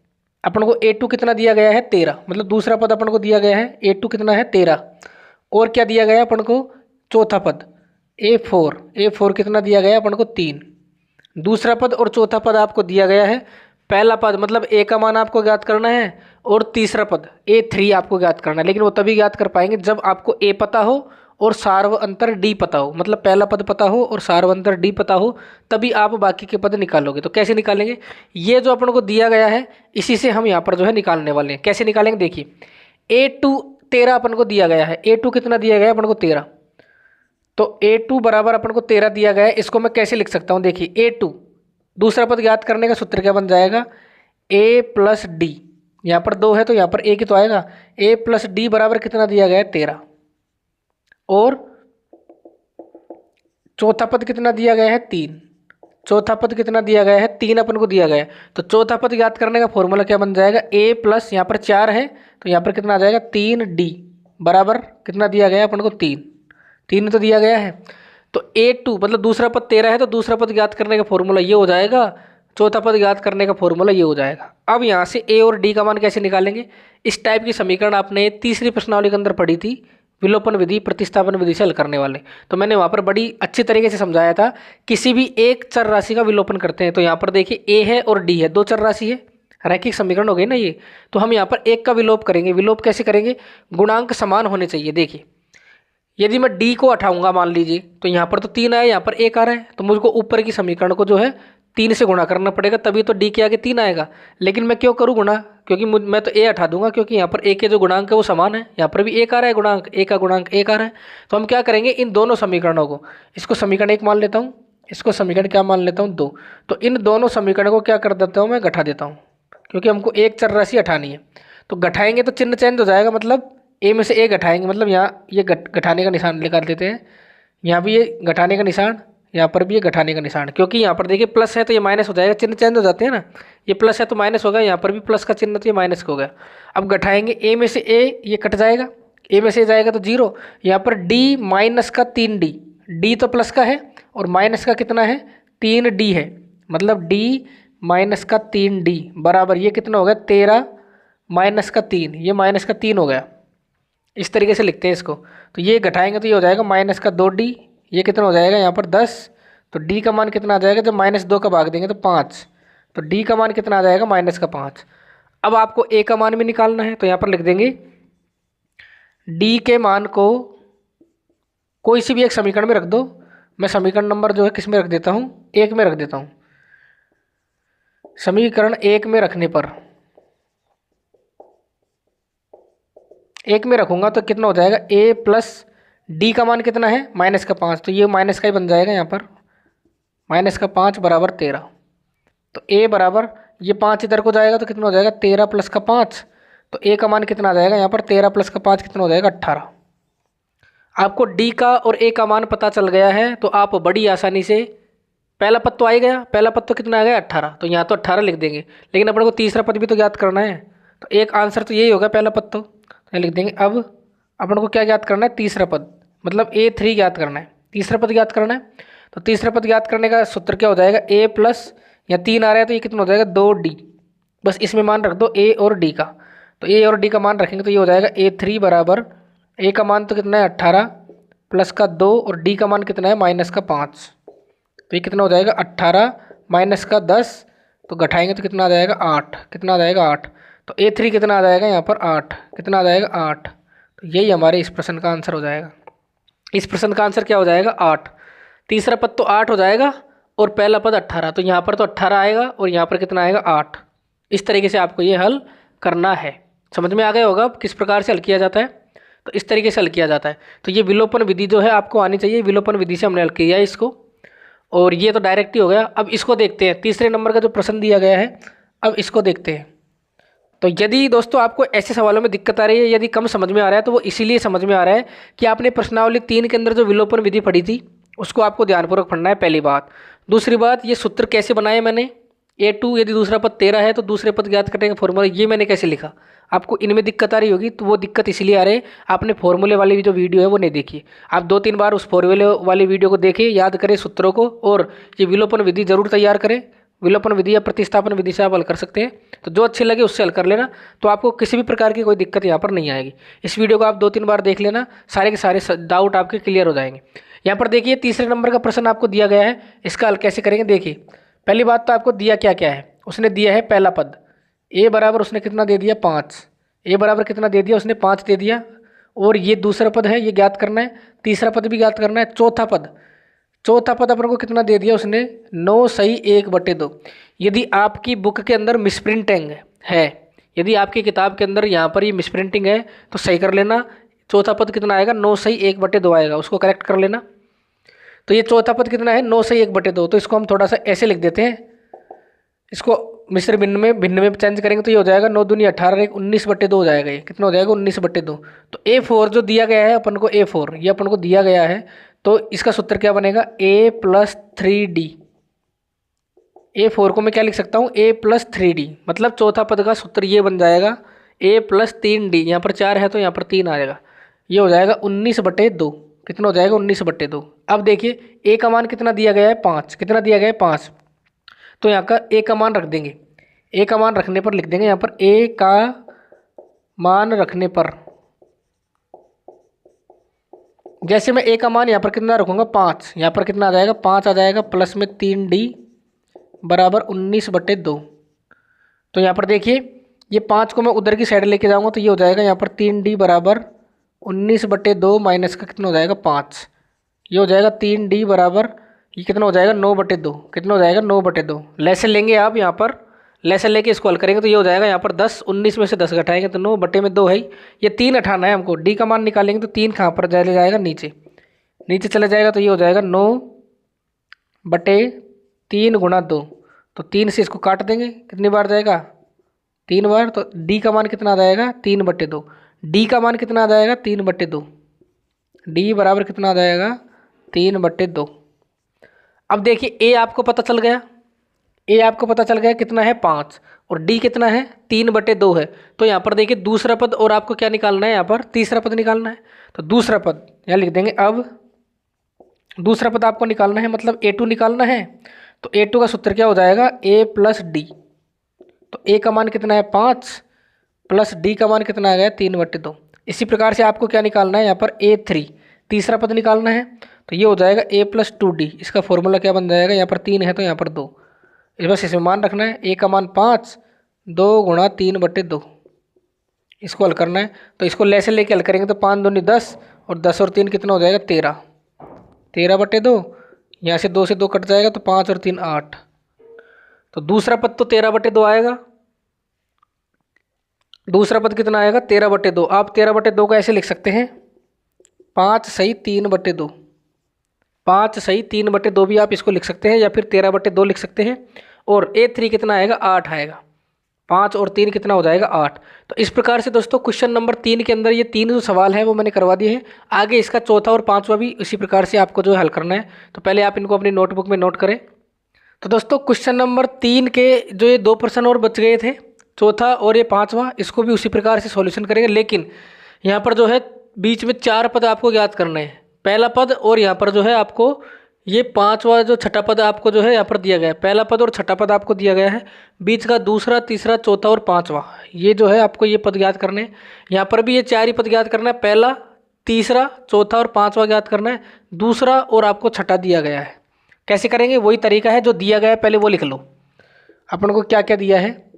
अपन को a2 कितना दिया गया है, 13, मतलब दूसरा पद अपन को दिया गया है a2 कितना है, 13। और क्या दिया गया है अपन को, चौथा पद a4 कितना दिया गया है अपन को, 3। दूसरा पद और चौथा पद आपको दिया गया है। पहला पद मतलब a का मान आपको ज्ञात करना है, और तीसरा पद a3 आपको ज्ञात करना है, लेकिन वो तभी ज्ञात कर पाएंगे जब आपको a पता हो और सार्व अंतर d पता हो, मतलब पहला पद पता हो और सार्व अंतर d पता हो, तभी आप बाकी के पद निकालोगे। तो कैसे निकालेंगे, ये जो अपन को दिया गया है इसी से हम यहाँ पर जो है निकालने वाले हैं। कैसे निकालेंगे, देखिए a2 13 अपन को दिया गया है, a2 कितना दिया गया है अपन को, 13, तो a2 बराबर अपन को 13 दिया गया है। इसको मैं कैसे लिख सकता हूँ, देखिए a2 दूसरा पद ज्ञात करने का सूत्र क्या बन जाएगा, a प्लस डी, यहाँ पर 2 है तो यहाँ पर a की तो आएगा, a प्लस डी बराबर कितना दिया गया है, 13। और चौथा पद कितना दिया गया है, 3। चौथा पद कितना दिया गया है, 3 अपन को दिया गया है। तो चौथा पद ज्ञात करने का फॉर्मूला क्या बन जाएगा, a प्लस, यहाँ पर 4 है तो यहाँ पर कितना आ जाएगा, 3d बराबर कितना दिया गया है अपन को, 3 तो दिया गया है। तो a2 मतलब दूसरा पद 13 है तो दूसरा पद ज्ञात करने का फॉर्मूला ये हो जाएगा, चौथा पद ज्ञात करने का फॉर्मूला ये हो जाएगा। अब यहाँ से a और d का मान कैसे निकालेंगे, इस टाइप की समीकरण आपने तीसरी प्रश्नावली के अंदर पढ़ी थी, विलोपन विधि प्रतिस्थापन विधि से हल करने वाले। तो मैंने वहाँ पर बड़ी अच्छी तरीके से समझाया था, किसी भी एक चर राशि का विलोपन करते हैं तो यहाँ पर देखिए a है और d है, 2 चर राशि है, रैखिक समीकरण हो गई ना ये। तो हम यहाँ पर एक का विलोप करेंगे। विलोप कैसे करेंगे, गुणांक समान होने चाहिए। देखिए यदि मैं डी को हटाऊंगा मान लीजिए, तो यहाँ पर तो 3 आया, यहाँ पर 1 आ रहा है, तो मुझको ऊपर की समीकरण को जो है 3 से गुणा करना पड़ेगा, तभी तो डी के आगे 3 आएगा। लेकिन मैं क्यों करूँ गुणा, क्योंकि मैं तो ए हटा दूंगा, क्योंकि यहाँ पर ए के जो गुणांक है वो समान है, यहाँ पर भी 1 आ रहा है गुणांक, ए का गुणांक 1 आ रहा है। तो हम क्या करेंगे, इन दोनों समीकरणों को, इसको समीकरण 1 मान लेता हूँ, इसको समीकरण क्या मान लेता हूँ 2। तो इन दोनों समीकरणों को क्या कर देता हूँ, मैं घटा देता हूँ, क्योंकि हमको एक चर राशि हटानी है। तो घटाएंगे तो चिन्ह चेंज हो जाएगा, मतलब ए में से ए घटाएंगे, मतलब यहाँ ये घटाने का निशान निकाल देते हैं, यहाँ भी ये घटाने का निशान, यहाँ पर भी ये घटाने का निशान, क्योंकि यहाँ पर देखिए प्लस है तो ये माइनस हो जाएगा, चिन्ह चेंज हो जाते हैं ना, ये प्लस है तो माइनस हो गया, यहाँ पर भी प्लस का चिन्ह तो ये माइनस हो गया। अब घटाएंगे, ए में से ए ये कट जाएगा, ए में से ए जाएगा तो 0, यहाँ पर डी माइनस का 3d, डी तो प्लस का है और माइनस का कितना है 3d है, मतलब डी माइनस का 3d बराबर ये कितना हो गया 13 माइनस का 3, ये माइनस का 3 हो गया। इस तरीके से लिखते हैं इसको। तो ये घटाएंगे तो ये हो जाएगा माइनस का 2d, ये कितना हो जाएगा यहाँ पर 10। तो d का मान कितना आ जाएगा, जब -2 का भाग देंगे तो 5, तो d का मान कितना आ जाएगा -5। अब आपको a का मान भी निकालना है, तो यहाँ पर लिख देंगे d के मान को कोई सी भी एक समीकरण में रख दो। मैं समीकरण नंबर जो है किस में रख देता हूँ, 1 में रख देता हूँ। समीकरण 1 में रखने पर, 1 में रखूंगा तो कितना हो जाएगा, a प्लस डी का मान कितना है -5, तो ये माइनस का ही बन जाएगा, यहाँ पर -5 बराबर 13। तो a बराबर ये 5 इधर को जाएगा तो कितना हो जाएगा 13 प्लस का 5, तो a का मान कितना आ जाएगा यहाँ पर 13 प्लस का 5 कितना हो जाएगा 18। आपको d का और a का मान पता चल गया है, तो आप बड़ी आसानी से, पहला पद तो आ ही गया, पहला पद तो कितना आ गया 18, तो यहाँ तो 18 लिख देंगे, लेकिन अपने को तीसरा पद भी तो ज्ञात करना है, तो एक आंसर तो यही होगा पहला पद, तो लिख देंगे। अब अपन को क्या ज्ञात करना है, तीसरा पद, मतलब a3 ज्ञात करना है, तीसरा पद ज्ञात करना है। तो तीसरा पद ज्ञात करने का सूत्र क्या हो जाएगा, a प्लस, या 3 आ रहा है तो ये कितना हो जाएगा 2d, बस इसमें मान रख दो a और d का। तो a और d का मान रखेंगे तो ये हो जाएगा a3 बराबर, a का मान तो कितना है 18 प्लस का 2 और d का मान कितना है -5, तो ये कितना हो जाएगा 18 माइनस का 10, तो घटाएंगे तो कितना आ जाएगा 8, कितना आ जाएगा 8। तो a3 कितना आ जाएगा यहाँ पर 8, कितना आ जाएगा 8। तो यही हमारे इस प्रश्न का आंसर हो जाएगा। इस प्रश्न का आंसर क्या हो जाएगा 8। तीसरा पद तो 8 हो जाएगा और पहला पद 18, तो यहाँ पर तो 18 आएगा और यहाँ पर कितना आएगा 8। इस तरीके से आपको ये हल करना है। समझ में आ गया होगा किस प्रकार से हल किया जाता है। तो इस तरीके से हल किया जाता है। तो ये विलोपन विधि जो है आपको आनी चाहिए, विलोपन विधि से हमने हल किया है इसको, और ये तो डायरेक्ट ही हो गया। अब इसको देखते हैं, तीसरे नंबर का जो प्रश्न दिया गया है, अब इसको देखते हैं। तो यदि दोस्तों आपको ऐसे सवालों में दिक्कत आ रही है, यदि कम समझ में आ रहा है, तो वो इसीलिए समझ में आ रहा है कि आपने प्रश्नावली 3 के अंदर जो विलोपन विधि पढ़ी थी उसको आपको ध्यानपूर्वक पढ़ना है, पहली बात। दूसरी बात, ये सूत्र कैसे बनाए मैंने, a2 यदि दूसरा पद 13 है तो दूसरे पद ज्ञात करने का फॉर्मूला ये मैंने कैसे लिखा। आपको इनमें दिक्कत आ रही होगी, तो वो दिक्कत इसलिए आ रही है आपने फॉर्मूले वाली जो वीडियो है वो नहीं देखी। आप 2-3 बार उस फॉर्मूले वाली वीडियो को देखें, याद करें सूत्रों को, और ये विलोपन विधि जरूर तैयार करें। विलोपन विधि या प्रतिस्थापन विधि से आप हल कर सकते हैं, तो जो अच्छे लगे उससे हल कर लेना, तो आपको किसी भी प्रकार की कोई दिक्कत यहाँ पर नहीं आएगी। इस वीडियो को आप 2-3 बार देख लेना, सारे के सारे डाउट आपके क्लियर हो जाएंगे। यहाँ पर देखिए तीसरे नंबर का प्रश्न आपको दिया गया है, इसका हल कैसे करेंगे। देखिए पहली बात तो आपको दिया क्या क्या है, उसने दिया है पहला पद a बराबर, उसने कितना दे दिया 5, a बराबर कितना दे दिया उसने 5 दे दिया, और ये दूसरा पद है ये ज्ञात करना है, तीसरा पद भी ज्ञात करना है, चौथा पद अपन को कितना दे दिया उसने 9 सही 1/2। यदि आपकी बुक के अंदर मिसप्रिंटिंग है, यदि आपकी किताब के अंदर यहाँ पर ये मिसप्रिंटिंग है तो सही कर लेना। चौथा पद कितना आएगा 9 सही 1/2 आएगा, उसको करेक्ट कर लेना। तो ये चौथा पद कितना है 9 सही 1/2, तो इसको हम थोड़ा सा ऐसे लिख देते हैं, इसको मिश्र भिन्न में चेंज करेंगे तो ये हो जाएगा 9 दूनी 18 1 19/2 हो जाएगा। ये कितना हो जाएगा 19/2। तो a4 जो दिया गया है अपन को, a4 ये अपन को दिया गया है, तो इसका सूत्र क्या बनेगा a + 3d। a4 को मैं क्या लिख सकता हूँ a + 3d, मतलब चौथा पद का सूत्र ये बन जाएगा a + 3d। यहाँ पर 4 है तो यहाँ पर 3 आ जाएगा, ये हो जाएगा 19/2। कितना हो जाएगा 19/2। अब देखिए a का मान कितना दिया गया है 5, कितना दिया गया है 5, तो यहाँ का a का मान रख देंगे। a का मान रखने पर लिख देंगे यहाँ पर a का मान रखने पर, जैसे मैं a का मान यहाँ पर कितना रखूँगा 5, यहाँ पर कितना आ जाएगा 5 आ जाएगा, प्लस में 3d बराबर 19/2। तो यहाँ पर देखिए ये 5 को मैं उधर की साइड लेके जाऊँगा तो ये हो जाएगा यहाँ पर 3d बराबर 19/2 माइनस का कितना हो जाएगा 5। ये हो जाएगा 3D बराबर, ये कितना हो जाएगा 9/2। कितना हो जाएगा 9/2। लेसन लेंगे आप यहाँ पर, लेसन लेके इसको हल करेंगे तो ये हो जाएगा यहाँ पर 10, 19 में से 10 घटाएंगे तो 9/2 है। ये 3 हटाना है हमको, डी का मान निकालेंगे तो 3 कहाँ पर चले जाएगा, नीचे नीचे चले जाएगा तो ये हो जाएगा 9/3 गुणा 2। तो 3 से इसको काट देंगे, कितनी बार जाएगा 3 बार। तो डी का मान कितना आ जाएगा 3/2। डी का मान कितना आ जाएगा 3/2। डी बराबर कितना आ जाएगा 3/2। अब देखिए ए आपको पता चल गया, ए आपको पता चल गया कितना है 5, और डी कितना है 3/2 है। तो यहाँ पर देखिए दूसरा पद और आपको क्या निकालना है, यहाँ पर तीसरा पद निकालना है। तो दूसरा पद यहाँ लिख देंगे। अब दूसरा पद आपको निकालना है, मतलब A2 निकालना है। तो A2 का सूत्र क्या हो जाएगा A प्लस डी। तो A का मान कितना है 5 प्लस डी का मान कितना आ गया 3/2। इसी प्रकार से आपको क्या निकालना है, यहाँ पर A3 तीसरा पद निकालना है। तो ये हो जाएगा A प्लस 2D। इसका फॉर्मूला क्या बन जाएगा, यहाँ पर 3 है तो यहाँ पर 2। इस बस इसमें मान रखना है, A का मान 5, 2 गुणा 3/2। इसको हल करना है। तो इसको लेसे लेके हल करेंगे तो 5 दूनी 10, और 10 और 3 कितना हो जाएगा 13। 13/2, यहाँ से 2 से 2 कट जाएगा तो 5 और 3 8। तो दूसरा पद तो 13/2 आएगा। दूसरा पद कितना आएगा 13/2। आप 13/2 का ऐसे लिख सकते हैं 5 सही 3/2। 5 सही 3/2 भी आप इसको लिख सकते हैं, या फिर 13/2 लिख सकते हैं। और A3 कितना आएगा 8 आएगा। 5 और 3 कितना हो जाएगा 8। तो इस प्रकार से दोस्तों क्वेश्चन नंबर 3 के अंदर ये 3 जो सवाल हैं वो मैंने करवा दिए हैं। आगे इसका चौथा और पांचवा भी इसी प्रकार से आपको जो है हल करना है। तो पहले आप इनको अपनी नोटबुक में नोट करें। तो दोस्तों क्वेश्चन नंबर 3 के जो ये 2 प्रश्न और बच गए थे, चौथा और ये पांचवा, इसको भी उसी प्रकार से सॉल्यूशन करेंगे। लेकिन यहाँ पर जो है बीच में 4 पद आपको ज्ञात करने हैं। पहला पद और यहाँ पर जो है आपको ये पांचवा जो छठा पद आपको जो है यहाँ पर दिया गया है। पहला पद और छठा पद आपको दिया गया है, बीच का दूसरा, तीसरा, चौथा और पांचवा, ये जो है आपको ये पद ज्ञात करने हैं। यहाँ पर भी ये 4 ही पद ज्ञात करना है। पहला, तीसरा, चौथा और पांचवा ज्ञात करना है। दूसरा और आपको छठा दिया गया है। कैसे करेंगे, वही तरीका है जो दिया गया है, पहले वो लिख लो। अपन को क्या क्या दिया है,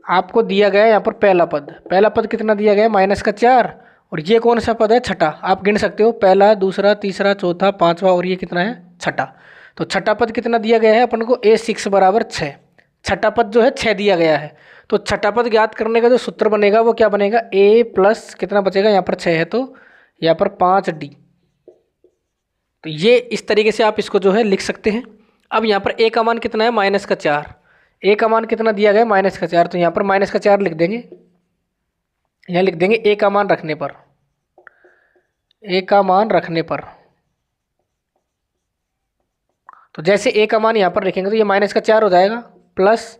आपको दिया गया है यहाँ पर पहला पद। पहला पद कितना दिया गया है -4, और ये कौन सा पद है छठा। आप गिन सकते हो, पहला, दूसरा, तीसरा, चौथा, पांचवा, और ये कितना है छठा। तो छठा पद कितना दिया गया है अपन को A6 बराबर 6। छठा पद जो है 6 दिया गया है। तो छठा पद ज्ञात करने का जो सूत्र बनेगा वो क्या बनेगा, A प्लस कितना बचेगा, यहाँ पर 6 है तो यहाँ पर 5D। तो ये इस तरीके से आप इसको जो है लिख सकते हैं। अब यहाँ पर A का मान कितना है -4। A का मान कितना दिया गया है -4। तो यहाँ पर -4 लिख देंगे। यहाँ लिख देंगे A का मान रखने पर, A का मान रखने पर। तो जैसे A का मान यहाँ पर लिखेंगे तो ये -4 हो जाएगा, प्लस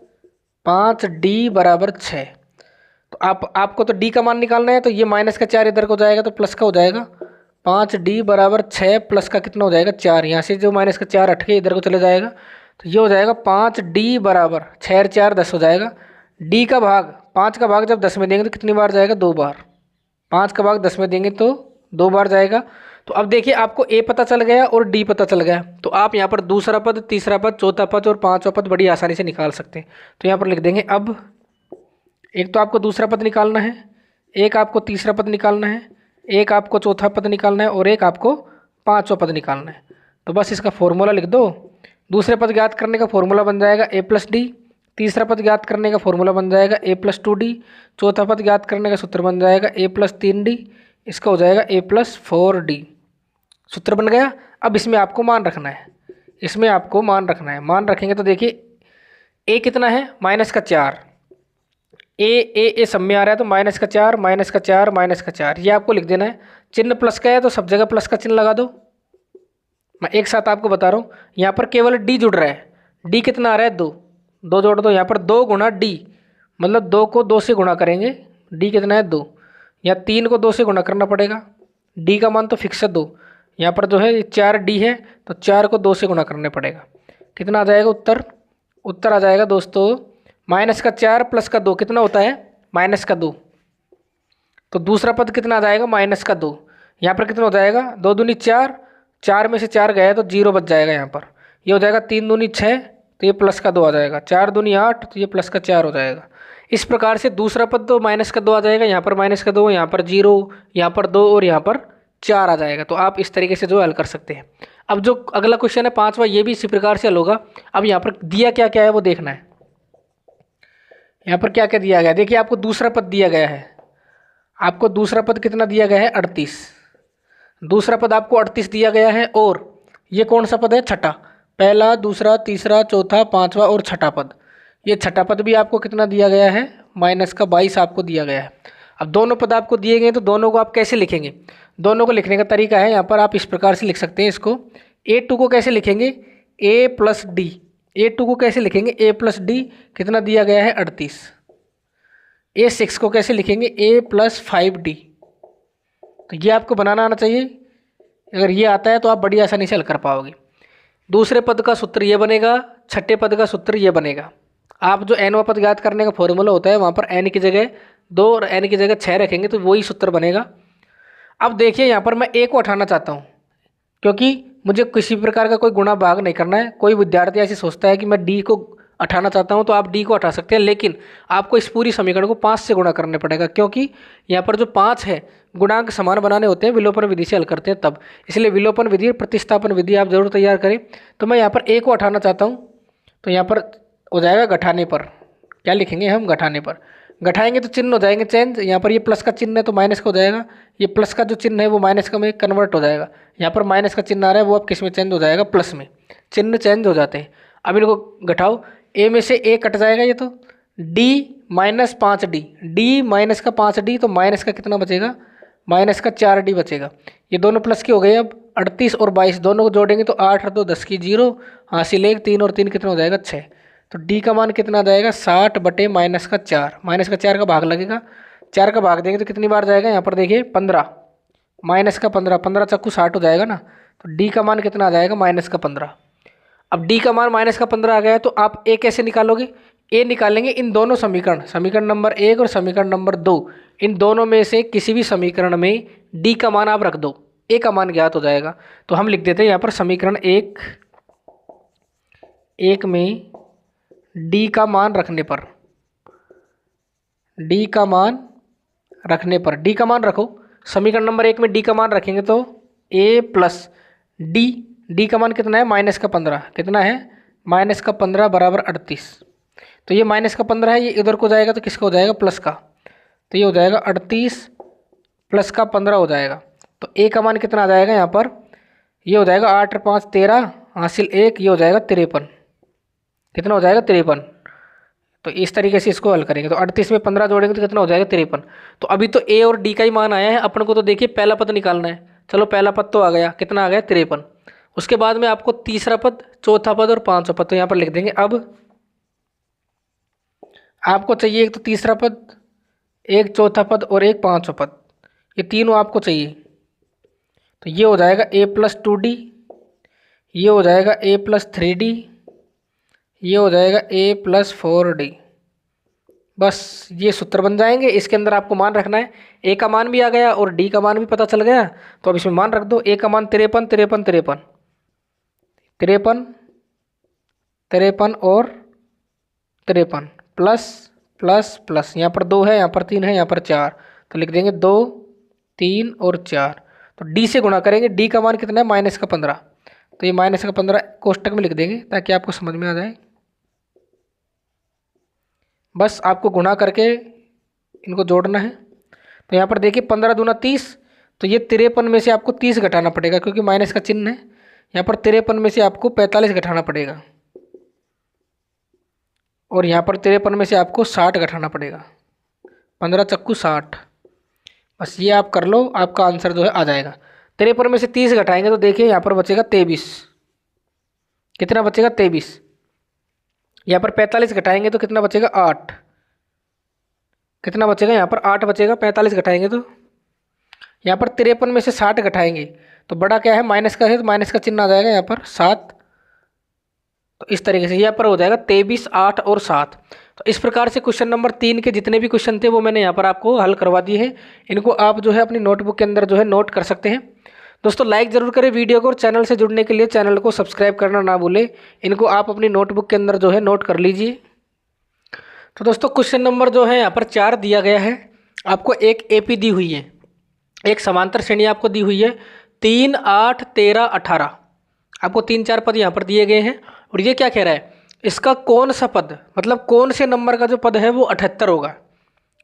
5D बराबर 6। तो आपको तो D का मान निकालना है, तो ये -4 इधर को जाएगा तो प्लस का हो जाएगा। 5D बराबर 6 प्लस का कितना हो जाएगा 4। यहाँ से जो -4 हट के इधर को चले जाएगा तो ये हो जाएगा 5D बराबर 6 और 4 10 हो जाएगा। D का भाग 5 का भाग जब 10 में देंगे तो कितनी बार जाएगा, 2 बार। 5 का भाग 10 में देंगे तो 2 बार जाएगा। तो अब देखिए आपको A पता चल गया और D पता चल गया। तो आप यहाँ पर दूसरा पद, तीसरा पद, चौथा पद और पांचवा पद बड़ी आसानी से निकाल सकते हैं। तो यहाँ पर लिख देंगे। अब एक तो आपको दूसरा पद निकालना है, एक आपको तीसरा पद निकालना है, एक आपको चौथा पद निकालना है, और एक आपको पांचवा पद निकालना है। तो बस इसका फॉर्मूला लिख दो। दूसरे पद ज्ञात करने का फॉर्मूला बन जाएगा A प्लस डी। तीसरा पद ज्ञात करने का फॉर्मूला बन जाएगा A प्लस 2D। चौथा पद ज्ञात करने का सूत्र बन जाएगा A प्लस 3D। इसका हो जाएगा A प्लस 4D। सूत्र बन गया। अब इसमें आपको मान रखना है, इसमें आपको मान रखना है। मान रखेंगे तो देखिए A कितना है -4। ए सब में आ रहा है तो -4, -4, -4, ये आपको लिख देना है। चिन्ह प्लस का है तो सब जगह प्लस का चिन्ह लगा दो। मैं एक साथ आपको बता रहा हूँ, यहाँ पर केवल D जुड़ रहा है। D कितना आ रहा है 2, 2 जोड़ दो। यहाँ पर 2 गुणा D, मतलब 2 को 2 से गुणा करेंगे। D कितना है 2, या 3 को 2 से गुणा करना पड़ेगा। D का मान तो फिक्स है 2। यहाँ पर जो है 4D है तो 4 को 2 से गुणा करने पड़ेगा। कितना आ जाएगा उत्तर, उत्तर आ जाएगा दोस्तों -4 प्लस का 2 कितना होता है -2। तो दूसरा पद कितना आ जाएगा -2। यहाँ पर कितना हो जाएगा 2 दूनी 4, 4 में से 4 गया तो 0 बच जाएगा। यहाँ पर ये हो जाएगा 3 दूनी 6 तो ये प्लस का 2 आ जाएगा। 4 दूनी 8 तो ये प्लस का 4 हो जाएगा। इस प्रकार से दूसरा पद तो माइनस का 2 आ जाएगा, यहाँ पर माइनस का 2, यहाँ पर 0, यहाँ पर 2 और यहाँ पर 4 आ जाएगा। तो आप इस तरीके से जो हल कर सकते हैं। अब जो अगला क्वेश्चन है 5वां, ये भी इसी प्रकार से हल होगा। अब यहाँ पर दिया क्या क्या है वो देखना है। यहाँ पर क्या क्या दिया गया है, देखिए आपको दूसरा पद दिया गया है। आपको दूसरा पद कितना दिया गया है, 38। दूसरा पद आपको 38 दिया गया है। और ये कौन सा पद है, छठा। पहला, दूसरा, तीसरा, चौथा, पांचवा और छठा पद। ये छठा पद भी आपको कितना दिया गया है, माइनस का 22 आपको दिया गया है। अब दोनों पद आपको दिए गए तो दोनों को आप कैसे लिखेंगे, दोनों को लिखने का तरीका है, यहाँ पर आप इस प्रकार से लिख सकते हैं इसको। A2 को कैसे लिखेंगे, A प्लस डी। A2 को कैसे लिखेंगे, A प्लस डी, कितना दिया गया है, 38। A6 को कैसे लिखेंगे, A प्लस 5D। तो ये आपको बनाना आना चाहिए। अगर ये आता है तो आप बड़ी आसानी से हल कर पाओगे। दूसरे पद का सूत्र ये बनेगा, छठे पद का सूत्र ये बनेगा। आप जो nवां पद ज्ञात करने का फॉर्मूला होता है वहाँ पर n की जगह 2 और n की जगह 6 रखेंगे तो वही सूत्र बनेगा। अब देखिए यहाँ पर मैं a को उठाना चाहता हूँ, क्योंकि मुझे किसी प्रकार का कोई गुणा भाग नहीं करना है। कोई विद्यार्थी ऐसे सोचता है कि मैं d को उठाना चाहता हूँ, तो आप d को उठा सकते हैं, लेकिन आपको इस पूरी समीकरण को 5 से गुणा करने पड़ेगा, क्योंकि यहाँ पर जो 5 है गुणांक समान बनाने होते हैं, विलोपन विधि से हल करते हैं तब। इसलिए विलोपन विधि और प्रतिस्थापन विधि आप जरूर तैयार करें। तो मैं यहाँ पर a को उठाना चाहता हूँ, तो यहाँ पर हो जाएगा घटाने पर। क्या लिखेंगे हम, घटाने पर। घटाएंगे तो चिन्ह हो जाएंगे चेंज। यहाँ पर ये प्लस का चिन्ह है तो माइनस का हो जाएगा, ये प्लस का जो चिन्ह है वो माइनस का में कन्वर्ट हो जाएगा। यहाँ पर माइनस का चिन्ह आ रहा है वो अब किस में चेंज हो जाएगा, प्लस में। चिन्ह चेंज हो जाते हैं। अब इनको घटाओ, a में से a कट जाएगा, ये तो d minus 5d, d minus का 5d, तो माइनस का कितना बचेगा, माइनस का 4d बचेगा। ये दोनों प्लस के हो गए। अब 38 और 22 दोनों को जोड़ेंगे तो 8 और 2 10 की 0, हासिल 1, 3 और 3 कितना हो जाएगा, 6। तो d का मान कितना आ जाएगा, 60 बटे माइनस का 4। माइनस का 4 का भाग लगेगा, 4 का भाग देंगे तो कितनी बार जाएगा, यहाँ पर देखिए 15, माइनस का 15, 15 चक्कू 60 हो जाएगा ना। तो d का मान कितना आ जाएगा, माइनस का 15। अब d का मान माइनस का 15 आ गया है तो आप a कैसे निकालोगे, a निकालेंगे इन दोनों समीकरण, समीकरण नंबर 1 और समीकरण नंबर 2, इन दोनों में से किसी भी समीकरण में d का मान आप रख दो, a का मान ज्ञात हो जाएगा। तो हम लिख देते हैं यहाँ पर समीकरण 1 में d का मान रखने पर, d का मान रखने पर, d का मान रखो। समीकरण नंबर 1 में d का मान रखेंगे तो a प्लस d, d का मान कितना है, माइनस का 15, कितना है, माइनस का 15 बराबर 38। तो ये माइनस का 15 है, ये इधर को जाएगा तो किसका हो जाएगा, प्लस का। तो ये हो जाएगा 38 प्लस का 15 हो जाएगा। तो a का मान कितना आ जाएगा यहाँ पर, ये हो जाएगा 8 और 5 13, हासिल 1, ये हो जाएगा 53। कितना हो जाएगा, 53। तो इस तरीके से इसको हल करेंगे तो 38 में 15 जोड़ेंगे तो कितना हो जाएगा, 53। तो अभी तो a और d का ही मान आया है, अपन को तो देखिए पहला पद निकालना है। चलो पहला पद तो आ गया, कितना आ गया, 53। उसके बाद में आपको तीसरा पद, चौथा पद और पांचवा पद, तो यहाँ पर लिख देंगे। अब आपको चाहिए एक तो तीसरा पद, एक चौथा पद और एक पांचवा पद, ये तीनों आपको चाहिए। तो ये हो जाएगा a प्लस 2d, ये हो जाएगा a प्लस 3d, ये हो जाएगा a प्लस 4d। बस ये सूत्र बन जाएंगे। इसके अंदर आपको मान रखना है, a का मान भी आ गया और d का मान भी पता चल गया, तो अब इसमें मान रख दो। a का मान 53, 53, 53, 53, 53 और 53, प्लस प्लस प्लस, यहाँ पर 2 है, यहाँ पर 3 है, यहाँ पर 4, तो लिख देंगे 2, 3 और 4। तो d से गुणा करेंगे, d का मान कितना है, माइनस का 15, तो ये माइनस का 15 कोष्टक में लिख देंगे ताकि आपको समझ में आ जाए। बस आपको गुणा करके इनको जोड़ना है। तो यहाँ पर देखिए 15 दूना 30, तो ये 53 में से आपको 30 घटाना पड़ेगा क्योंकि माइनस का चिन्ह है। यहाँ पर 53 में से आपको 45 घटाना पड़ेगा और यहाँ पर 53 में से आपको 60 घटाना पड़ेगा, 15 चक्कू 60। बस ये आप कर लो, आपका आंसर जो है आ जाएगा। 53 में से 30 घटाएंगे तो देखिए यहाँ पर बचेगा 23, कितना बचेगा, 23। यहाँ पर 45 घटाएंगे तो कितना बचेगा, 8, कितना बचेगा, यहाँ पर 8 बचेगा। 45 घटाएंगे तो यहाँ पर 53 में से 60 घटाएंगे तो बड़ा क्या है, माइनस का है, तो माइनस का चिन्ह आ जाएगा यहाँ पर 7। तो इस तरीके से यहाँ पर हो जाएगा 23, 8 और 7। तो इस प्रकार से क्वेश्चन नंबर 3 के जितने भी क्वेश्चन थे वो मैंने यहाँ पर आपको हल करवा दिए हैं। इनको आप जो है अपनी नोटबुक के अंदर जो है नोट कर सकते हैं। दोस्तों लाइक ज़रूर करें वीडियो को और चैनल से जुड़ने के लिए चैनल को सब्सक्राइब करना ना भूलें। इनको आप अपनी नोटबुक के अंदर जो है नोट कर लीजिए। तो दोस्तों क्वेश्चन नंबर जो है यहाँ पर 4 दिया गया है। आपको एक एपी दी हुई है, एक समांतर श्रेणी आपको दी हुई है 3, 8, 13, 18। आपको 3-4 पद यहाँ पर दिए गए हैं और ये क्या कह रहा है, इसका कौन सा पद, मतलब कौन से नंबर का जो पद है वो 78 होगा।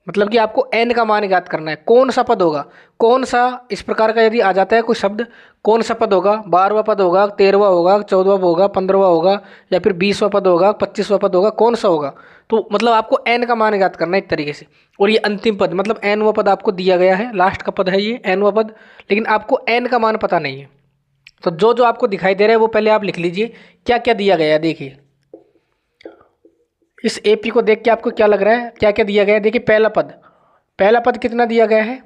मतलब कि आपको n का मान ज्ञात करना है, कौन सा पद होगा, कौन सा इस प्रकार का यदि आ जाता है कोई शब्द, कौन सा पद होगा, 12वां पद होगा, 13वां होगा, 14वां होगा, 15वां होगा, या फिर 20वां पद होगा, 25वां पद होगा, कौन सा होगा। तो मतलब आपको n का मान ज्ञात करना है एक तरीके से। और ये अंतिम पद मतलब nवां पद आपको दिया गया है, लास्ट का पद है ये nवां पद, लेकिन आपको n का मान पता नहीं है। तो जो जो आपको दिखाई दे रहा है वो पहले आप लिख लीजिए क्या क्या दिया गया है। देखिए इस एपी को देख के आपको क्या लग रहा है, क्या क्या दिया गया है। देखिए पहला पद कितना दिया गया है,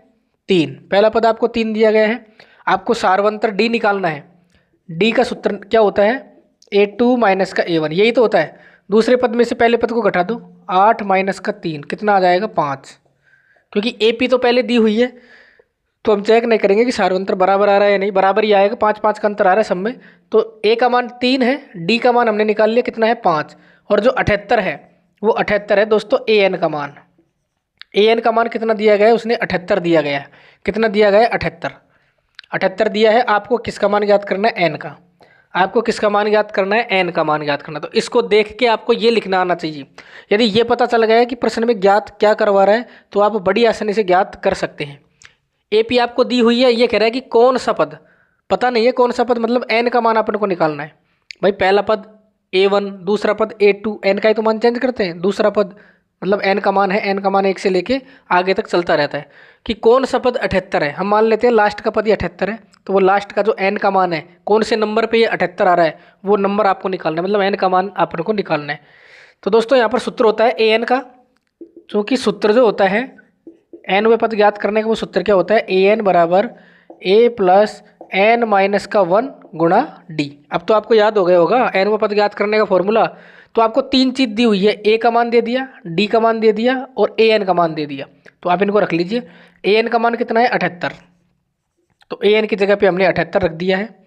3। पहला पद आपको 3 दिया गया है। आपको सार्वंतर डी निकालना है। डी का सूत्र क्या होता है, A2 माइनस का A1, यही तो होता है। दूसरे पद में से पहले पद को घटा दो, 8 माइनस का 3 कितना आ जाएगा, 5। क्योंकि एपी तो पहले दी हुई है तो हम चेक नहीं करेंगे कि सार्वंतर बराबर आ रहा है या नहीं, बराबर ही आएगा, 5-5 का अंतर आ रहा है सब में। तो ए का मान 3 है, डी का मान हमने निकाल लिया कितना है, 5। और जो 78 है वो 78 है दोस्तों ए एन का मान। ए एन का मान कितना दिया गया है, उसने 78 दिया गया है। कितना दिया गया है, 78 दिया है। आपको किसका मान ज्ञात करना है, एन का। आपको किसका मान ज्ञात करना है, एन का मान ज्ञात करना। तो इसको देख के आपको ये लिखना आना चाहिए। यदि ये पता चल गया है कि प्रश्न में ज्ञात क्या करवा रहा है तो आप बड़ी आसानी से ज्ञात कर सकते हैं। एपी आपको दी हुई है, ये कह रहा है कि कौन सा पद, पता नहीं है कौन सा पद, मतलब एन का मान अपन को निकालना है। भाई पहला पद A1, दूसरा पद A2, एन का ही तो मान चेंज करते हैं। दूसरा पद मतलब एन का मान है, एन का मान 1 से लेके आगे तक चलता रहता है कि कौन सा पद 78 है। हम मान लेते हैं लास्ट का पद ही 78 है, तो वो लास्ट का जो एन का मान है, कौन से नंबर पे ये 78 आ रहा है, वो नंबर आपको निकालना है, मतलब एन का मान अपन को निकालना है। तो दोस्तों यहाँ पर सूत्र होता है ए एन का, जो कि सूत्र जो होता है एन वे पद ज्ञात करने का वो सूत्र क्या होता है, ए एन बराबर ए प्लस एन माइनस का 1 गुणा डी। अब तो आपको याद हो गया होगा एन वे पद ज्ञात करने का फॉर्मूला। तो आपको 3 चीज़ दी हुई है, ए का मान दे दिया, डी का मान दे दिया और ए एन का मान दे दिया। तो आप इनको रख लीजिए। ए एन का मान कितना है, 78। तो ए एन की जगह पे हमने 78 रख दिया है।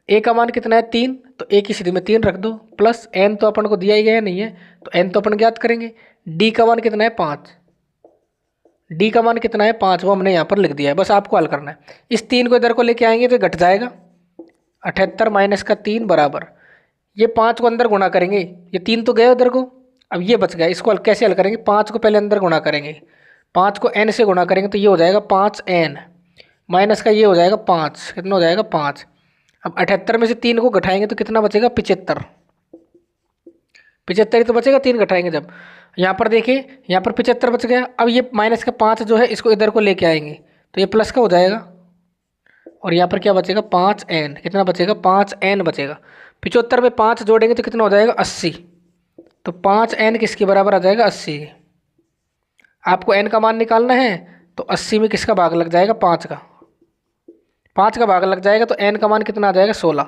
ए का मान कितना है, 3, तो ए की सीधी में 3 रख दो, प्लस एन तो अपन को दिया ही गया नहीं है तो एन तो अपन ज्ञात करेंगे। डी का मान कितना है, 5। डी का मान कितना है, 5, वो हमने यहाँ पर लिख दिया है, बस आपको हल करना है। इस 3 को इधर को लेके आएंगे तो घट जाएगा, 78 माइनस का 3 बराबर, ये 5 को अंदर गुणा करेंगे, ये 3 तो गए उधर को, अब ये बच गया। इसको कैसे हल करेंगे, 5 को पहले अंदर गुणा करेंगे, 5 को n से गुणा करेंगे तो ये हो जाएगा 5n माइनस का ये हो जाएगा 5, कितना हो जाएगा 5। अब 78 में से 3 को घटाएंगे तो कितना बचेगा, 75। 75 ही तो बचेगा 3 घटाएंगे जब। यहाँ पर देखिए यहाँ पर 75 बच गया। अब ये माइनस का 5 जो है इसको इधर को लेके आएंगे तो ये प्लस का हो जाएगा और यहाँ पर क्या बचेगा, 5n, कितना बचेगा, 5n बचेगा। 75 में 5 जोड़ेंगे तो कितना हो जाएगा, 80। तो 5n किसके बराबर आ जाएगा, 80। आपको n का मान निकालना है तो 80 में किसका भाग लग जाएगा, 5 का। 5 का भाग लग जाएगा तो n का मान कितना आ जाएगा, 16।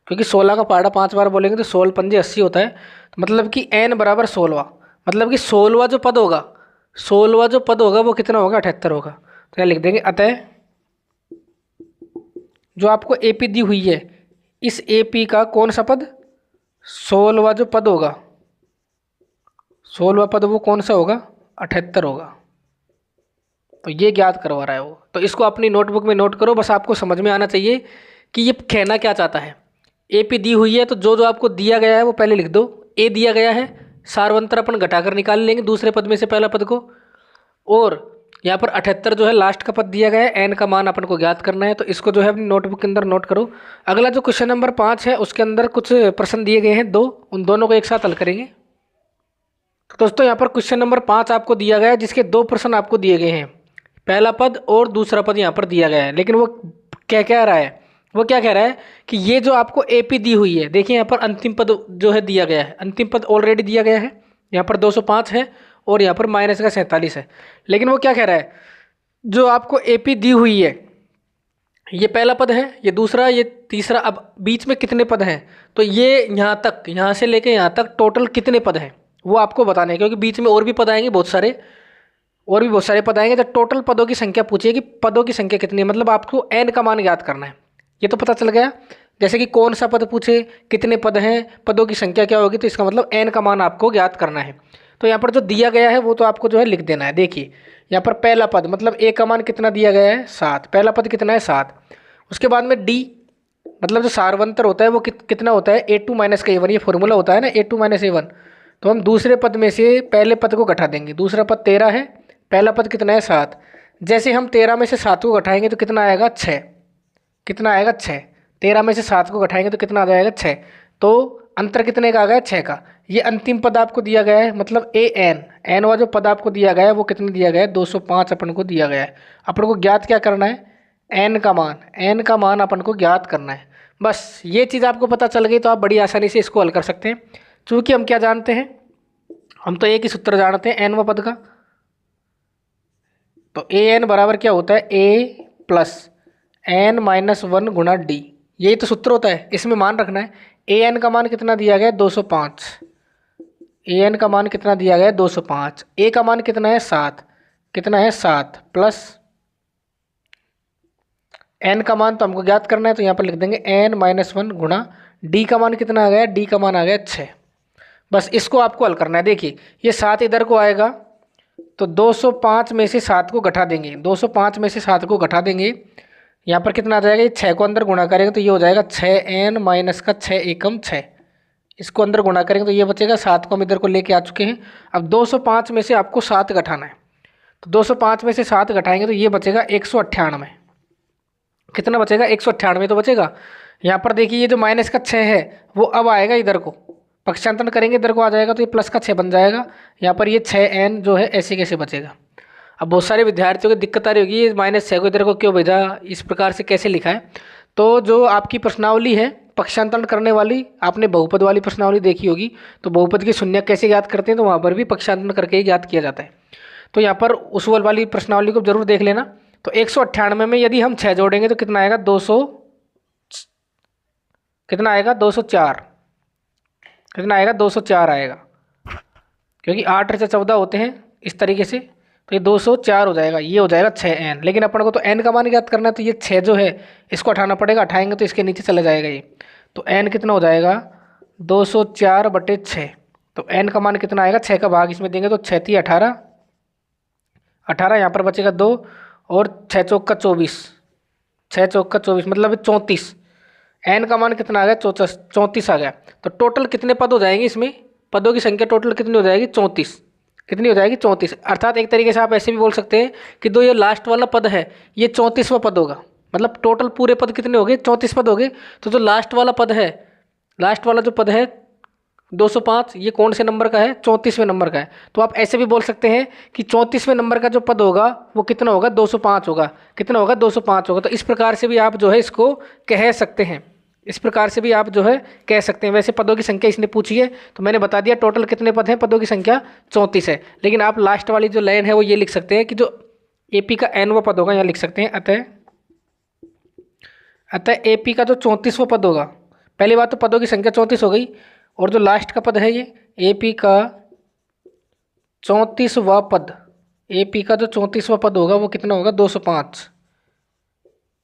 क्योंकि 16 का पहाड़ा 5 बार बोलेंगे तो 16 पंजे 80 होता है। तो मतलब कि n बराबर 16, मतलब कि 16वां जो पद होगा, 16वां जो पद होगा वो कितना होगा, 78 होगा। तो क्या लिख देंगे, अतः जो आपको एपी दी हुई है, इस एपी का कौन सा पद, 16वां जो पद होगा, 16वां पद वो कौन सा होगा, 78 होगा। तो ये ज्ञात करवा रहा है वो। तो इसको अपनी नोटबुक में नोट करो, बस आपको समझ में आना चाहिए कि ये कहना क्या चाहता है। एपी दी हुई है तो जो जो आपको दिया गया है वो पहले लिख दो। ए दिया गया है, सार्वंतर अपन घटाकर निकाल लेंगे दूसरे पद में से पहला पद को, और यहाँ पर 78 जो है लास्ट का पद दिया गया है, एन का मान अपन को ज्ञात करना है। तो इसको जो है अपनी नोटबुक के अंदर नोट करो। अगला जो क्वेश्चन नंबर 5 है उसके अंदर कुछ प्रश्न दिए गए हैं 2, उन दोनों को एक साथ हल करेंगे। तो दोस्तों यहाँ पर क्वेश्चन नंबर 5 आपको दिया गया है जिसके 2 प्रश्न आपको दिए गए हैं, पहला पद और दूसरा पद यहाँ पर दिया गया है। लेकिन वो क्या कह रहा है, वो क्या कह रहा है कि ये जो आपको एपी दी हुई है, देखिए यहाँ पर अंतिम पद जो है दिया गया है, अंतिम पद ऑलरेडी दिया गया है, यहाँ पर 205 है और यहाँ पर माइनस का 47 है। लेकिन वो क्या कह रहा है, जो आपको एपी दी हुई है, ये पहला पद है, ये दूसरा, ये तीसरा, अब बीच में कितने पद हैं, तो ये यहाँ तक, यहाँ से लेके यहाँ तक टोटल कितने पद हैं वो आपको बताने हैं। क्योंकि बीच में और भी पद आएंगे बहुत सारे, और भी बहुत सारे पद आएंगे। जब टोटल पदों की संख्या पूछिए कि पदों की संख्या कितनी है, मतलब आपको एन का मान ज्ञात करना है। ये तो पता चल गया। जैसे कि कौन सा पद पूछे, कितने पद हैं, पदों की संख्या क्या होगी, तो इसका मतलब एन का मान आपको ज्ञात करना है। तो यहाँ पर जो दिया गया है वो तो आपको जो है लिख देना है। देखिए यहाँ पर पहला पद मतलब ए का मान कितना दिया गया है 7, पहला पद कितना है 7। उसके बाद में डी मतलब जो सार्वंतर होता है वो कितना होता है A2 माइनस का A1, ये फॉर्मूला होता है ना A2 माइनस A1। तो हम दूसरे पद में से पहले पद को घटा देंगे। दूसरा पद 13 है, पहला पद कितना है 7। जैसे हम 13 में से 7 को घटाएंगे तो कितना आएगा 6, कितना आएगा 6। 13 में से 7 को घटाएंगे तो कितना आ जाएगा 6। तो अंतर कितने का आ गया 6 का। ये अंतिम पद आपको दिया गया है मतलब एन वाला जो पद आपको दिया गया है वो कितने दिया गया है 205 अपन को दिया गया है। अपन को ज्ञात क्या करना है एन का मान अपन को ज्ञात करना है। बस ये चीज़ आपको पता चल गई तो आप बड़ी आसानी से इसको हल कर सकते हैं। चूँकि हम क्या जानते हैं, हम तो एक ही सूत्र जानते हैं एन व पद का। तो ए एन बराबर क्या होता है ए प्लस एन माइनस 1 गुणा डी, यही तो सूत्र होता है। इसमें मान रखना है ए एन का मान कितना दिया गया है 205, ए एन का मान कितना दिया गया है 205, ए का मान कितना है 7, कितना है 7 प्लस एन का मान तो हमको ज्ञात करना है तो यहाँ पर लिख देंगे एन माइनस 1 गुणा डी का मान कितना आ गया, डी का मान आ गया 6। बस इसको आपको हल करना है। देखिए ये 7 इधर को आएगा तो 205 में से 7 को घटा देंगे, 205 में से 7 को घटा देंगे, यहाँ पर कितना आ जाएगा, ये 6 को अंदर गुणा करेंगे तो ये हो जाएगा 6n माइनस का 6 एकम 6। इसको अंदर गुणा करेंगे तो ये बचेगा 7 को हम इधर को लेके आ चुके हैं। अब 205 में से आपको 7 घटाना है तो 205 में से 7 घटाएंगे तो ये बचेगा 198। कितना बचेगा 198 तो बचेगा। यहाँ पर देखिए ये जो माइनस का 6 है वो अब आएगा इधर को, पक्षांतरण करेंगे इधर को आ जाएगा तो ये प्लस का 6 बन जाएगा। यहाँ पर ये 6n जो है ऐसे कैसे बचेगा। अब बहुत सारे विद्यार्थियों को दिक्कत आ रही होगी ये -6 को इधर को क्यों भेजा, इस प्रकार से कैसे लिखा है। तो जो आपकी प्रश्नावली है पक्षांतरण करने वाली, आपने बहुपद वाली प्रश्नावली देखी होगी, तो बहुपद की शून्य कैसे ज्ञात करते हैं तो वहाँ पर भी पक्षांतरण करके ही ज्ञात किया जाता है। तो यहाँ पर उस वाली प्रश्नावली को जरूर देख लेना। तो 198 में यदि हम 6 जोड़ेंगे तो कितना आएगा 200, कितना आएगा 204, कितना आएगा 204 आएगा, क्योंकि 8 से 14 होते हैं इस तरीके से, तो ये 204 हो जाएगा, ये हो जाएगा 6n। लेकिन अपन को तो n का मान ज्ञात करना है तो ये 6 जो है इसको हटाना पड़ेगा, हटाएंगे तो इसके नीचे चला जाएगा ये, तो n कितना हो जाएगा 204/6। तो n का मान कितना आएगा, 6 का भाग इसमें देंगे तो 6 × 18, 18 यहाँ पर बचेगा 2 और 6 × 4 = 24, 6 × 4 = 24 मतलब 34। n का मान कितना आ गया 34 आ गया। तो टोटल कितने पद हो जाएंगे, इसमें पदों की संख्या टोटल कितनी हो जाएगी 34, कितनी हो जाएगी 34। अर्थात एक तरीके से आप ऐसे भी बोल सकते हैं कि जो ये लास्ट वाला पद है ये 34वां पद होगा, मतलब टोटल पूरे पद कितने हो गए 34 पद हो गए। तो जो लास्ट वाला पद है, लास्ट वाला जो पद है 205, ये कौन से नंबर का है 34वें नंबर का है। तो आप ऐसे भी बोल सकते हैं कि 34वें नंबर का जो पद होगा वो कितना होगा 205 होगा, कितना होगा 205 होगा। तो इस प्रकार से भी आप जो है इसको कह सकते हैं, इस प्रकार से भी आप जो है कह सकते हैं। वैसे पदों की संख्या इसने पूछी है तो मैंने बता दिया टोटल कितने पद हैं, पदों की संख्या 34 है। लेकिन आप लास्ट वाली जो लाइन है वो ये लिख सकते हैं कि जो AP का nवां पद होगा यहाँ लिख सकते हैं, अतः AP का जो 34वां पद होगा, पहली बात तो पदों की संख्या 34 हो गई, और जो लास्ट का पद है ये AP का 34वां पद, AP का जो 34वां पद होगा वो कितना होगा 205,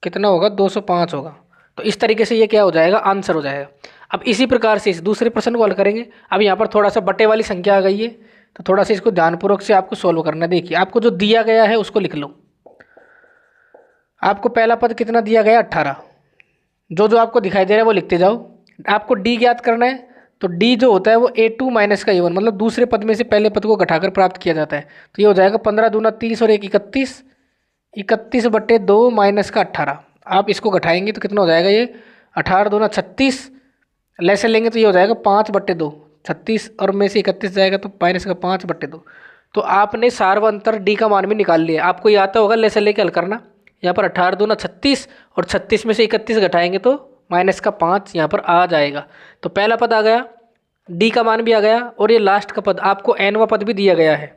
कितना होगा 205 होगा। तो इस तरीके से ये क्या हो जाएगा आंसर हो जाएगा। अब इसी प्रकार से इस दूसरे प्रश्न को हल करेंगे। अब यहाँ पर थोड़ा सा बटे वाली संख्या आ गई है तो थोड़ा सा इसको ध्यानपूर्वक से आपको सॉल्व करना है। देखिए आपको जो दिया गया है उसको लिख लो। आपको पहला पद कितना दिया गया 18, जो जो आपको दिखाई दे रहा है वो लिखते जाओ। आपको डी ज्ञात करना है तो डी जो होता है वो A2 माइनस का A1, मतलब दूसरे पद में से पहले पद को घटाकर प्राप्त किया जाता है। तो ये हो जाएगा 15 दूना 30 और 1 31, 31/2 माइनस का 18। आप इसको घटाएंगे तो कितना हो जाएगा, ये 18 दूना 36, लेसन लेंगे तो ये हो जाएगा 5/2, 36 और में से 31 जाएगा तो माइनस का 5/2। तो आपने सार्वंतर डी का मान भी निकाल लिया। आपको ये आता होगा लेसन लेके हल करना। यहाँ पर 18 दूना 36 और 36 में से 31 घटाएंगे तो माइनस का 5 यहाँ पर आ जाएगा। तो पहला पद आ गया, डी का मान भी आ गया, और ये लास्ट का पद आपको nवां पद भी दिया गया है।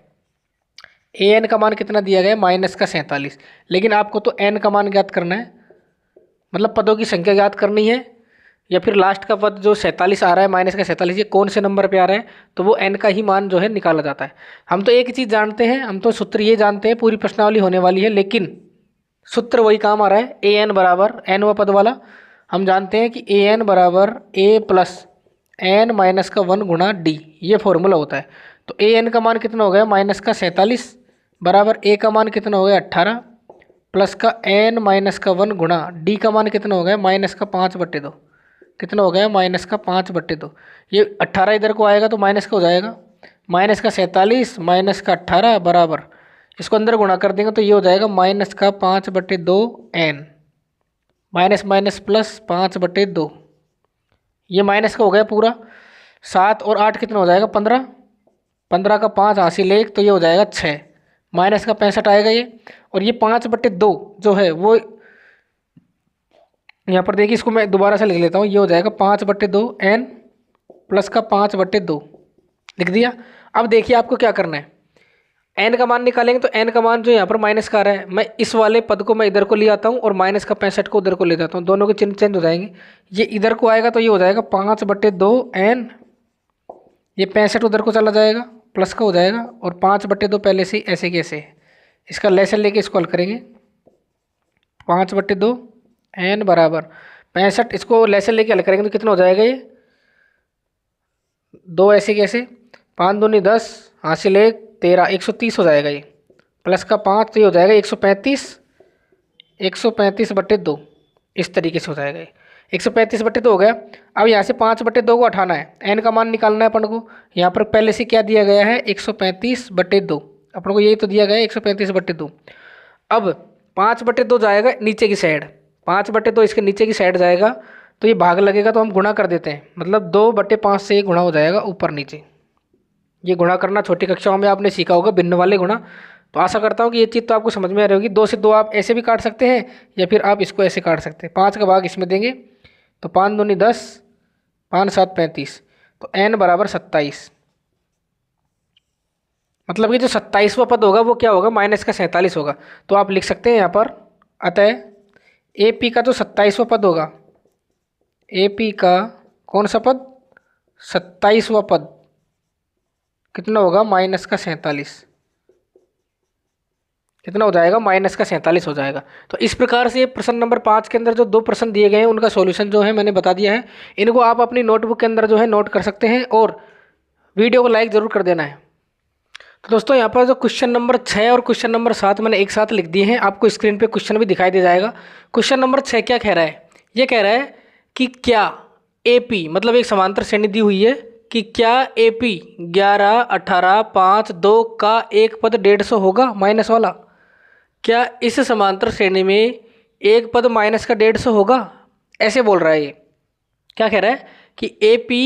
an का मान कितना दिया गया माइनस का 47। लेकिन आपको तो n का मान ज्ञात करना है, मतलब पदों की संख्या ज्ञात करनी है, या फिर लास्ट का पद जो 47 आ रहा है माइनस का 47 ये कौन से नंबर पे आ रहा है, तो वो n का ही मान जो है निकाला जाता है। हम तो एक ही चीज़ जानते हैं, हम तो सूत्र ये जानते हैं, पूरी प्रश्नावली होने वाली है लेकिन सूत्र वही काम आ रहा है। an बराबर nवां पद वाला हम जानते हैं कि an बराबर a प्लस n माइनस का 1 गुणा d, ये फॉर्मूला होता है। तो ए एन का मान कितना हो गया माइनस का 47 बराबर ए का मान कितना हो गया 18 प्लस का एन माइनस का 1 गुणा डी का मान कितना हो गया माइनस का 5/2। कितना हो गया माइनस का 5/2। ये 18 इधर को आएगा तो माइनस का हो जाएगा, माइनस का 47 माइनस का 18 बराबर इसको अंदर गुणा कर देंगे तो ये हो जाएगा माइनस का 5/2 एन माइनस माइनस प्लस 5/2। ये माइनस का हो गया पूरा। 7 और 8 कितना हो जाएगा 15, 15 का 5 हासिल 1 तो ये हो जाएगा 6 माइनस का 65 आएगा ये। और ये 5/2 जो है वो यहाँ पर देखिए, इसको मैं दोबारा से लिख लेता हूँ। ये हो जाएगा 5/2 एन प्लस का 5/2 लिख दिया। अब देखिए आपको क्या करना है, एन का मान निकालेंगे तो एन का मान जो यहाँ पर माइनस का आ रहा है, मैं इस वाले पद को मैं इधर को ले आता हूँ और माइनस का 65 को उधर को ले जाता हूँ, दोनों के चिन्ह चेंज हो जाएंगे। ये इधर को आएगा तो ये हो जाएगा 5/2 एन, ये 65 उधर को चला जाएगा प्लस का हो जाएगा और 5/2 पहले से ही ऐसे कैसे है, इसका लेसन लेके इसको हल करेंगे। 5/2 एन बराबर 65, इसको लेसन लेके हल करेंगे तो कितना हो जाएगा ये 2 ऐसे कैसे, 5 दूनी 10 हासिल 1 13 130 हो जाएगा ये प्लस का 5 तो ये हो जाएगा 135 135/2 इस तरीके से हो जाएगा ये 135/2 हो गया। अब यहाँ से 5/2 को हटाना है, एन का मान निकालना है अपन को। यहाँ पर पहले से क्या दिया गया है 135/2, अपन को यही तो दिया गया है 135/2। अब 5/2 जाएगा नीचे की साइड, 5/2 इसके नीचे की साइड जाएगा तो ये भाग लगेगा तो हम गुणा कर देते हैं, मतलब 2/5 से ये गुणा हो जाएगा ऊपर नीचे। ये गुणा करना छोटी कक्षाओं में आपने सीखा होगा, भिन्न वाले गुणा। तो आशा करता हूँ कि ये चीज़ तो आपको समझ में आ रही होगी। 2 से 2 आप ऐसे भी काट सकते हैं या फिर आप इसको ऐसे काट सकते हैं। 5 का भाग इसमें देंगे तो 5 दूनी 10 5 7 35 तो एन बराबर 27। मतलब कि जो 27वां पद होगा वो क्या होगा माइनस का 47 होगा। तो आप लिख सकते हैं यहाँ पर, अतः ए पी का जो 27वां पद होगा, ए पी का कौन सा पद 27वां पद कितना होगा माइनस का 47, कितना हो जाएगा माइनस का 47 हो जाएगा। तो इस प्रकार से प्रश्न नंबर 5 के अंदर जो 2 प्रश्न दिए गए हैं उनका सॉल्यूशन जो है मैंने बता दिया है। इनको आप अपनी नोटबुक के अंदर जो है नोट कर सकते हैं और वीडियो को लाइक ज़रूर कर देना है। तो दोस्तों यहाँ पर जो क्वेश्चन नंबर 6 और क्वेश्चन नंबर 7 मैंने एक साथ लिख दिए हैं, आपको स्क्रीन पे क्वेश्चन भी दिखाई दे जाएगा। क्वेश्चन नंबर 6 क्या कह रहा है, ये कह रहा है कि क्या AP मतलब एक समांतर श्रेणी दी हुई है कि क्या AP 11 18 5 2 का एक पद 150 होगा माइनस वाला। क्या इस समांतर श्रेणी में एक पद माइनस का 150 होगा, ऐसे बोल रहा है। ये क्या कह रहा है कि AP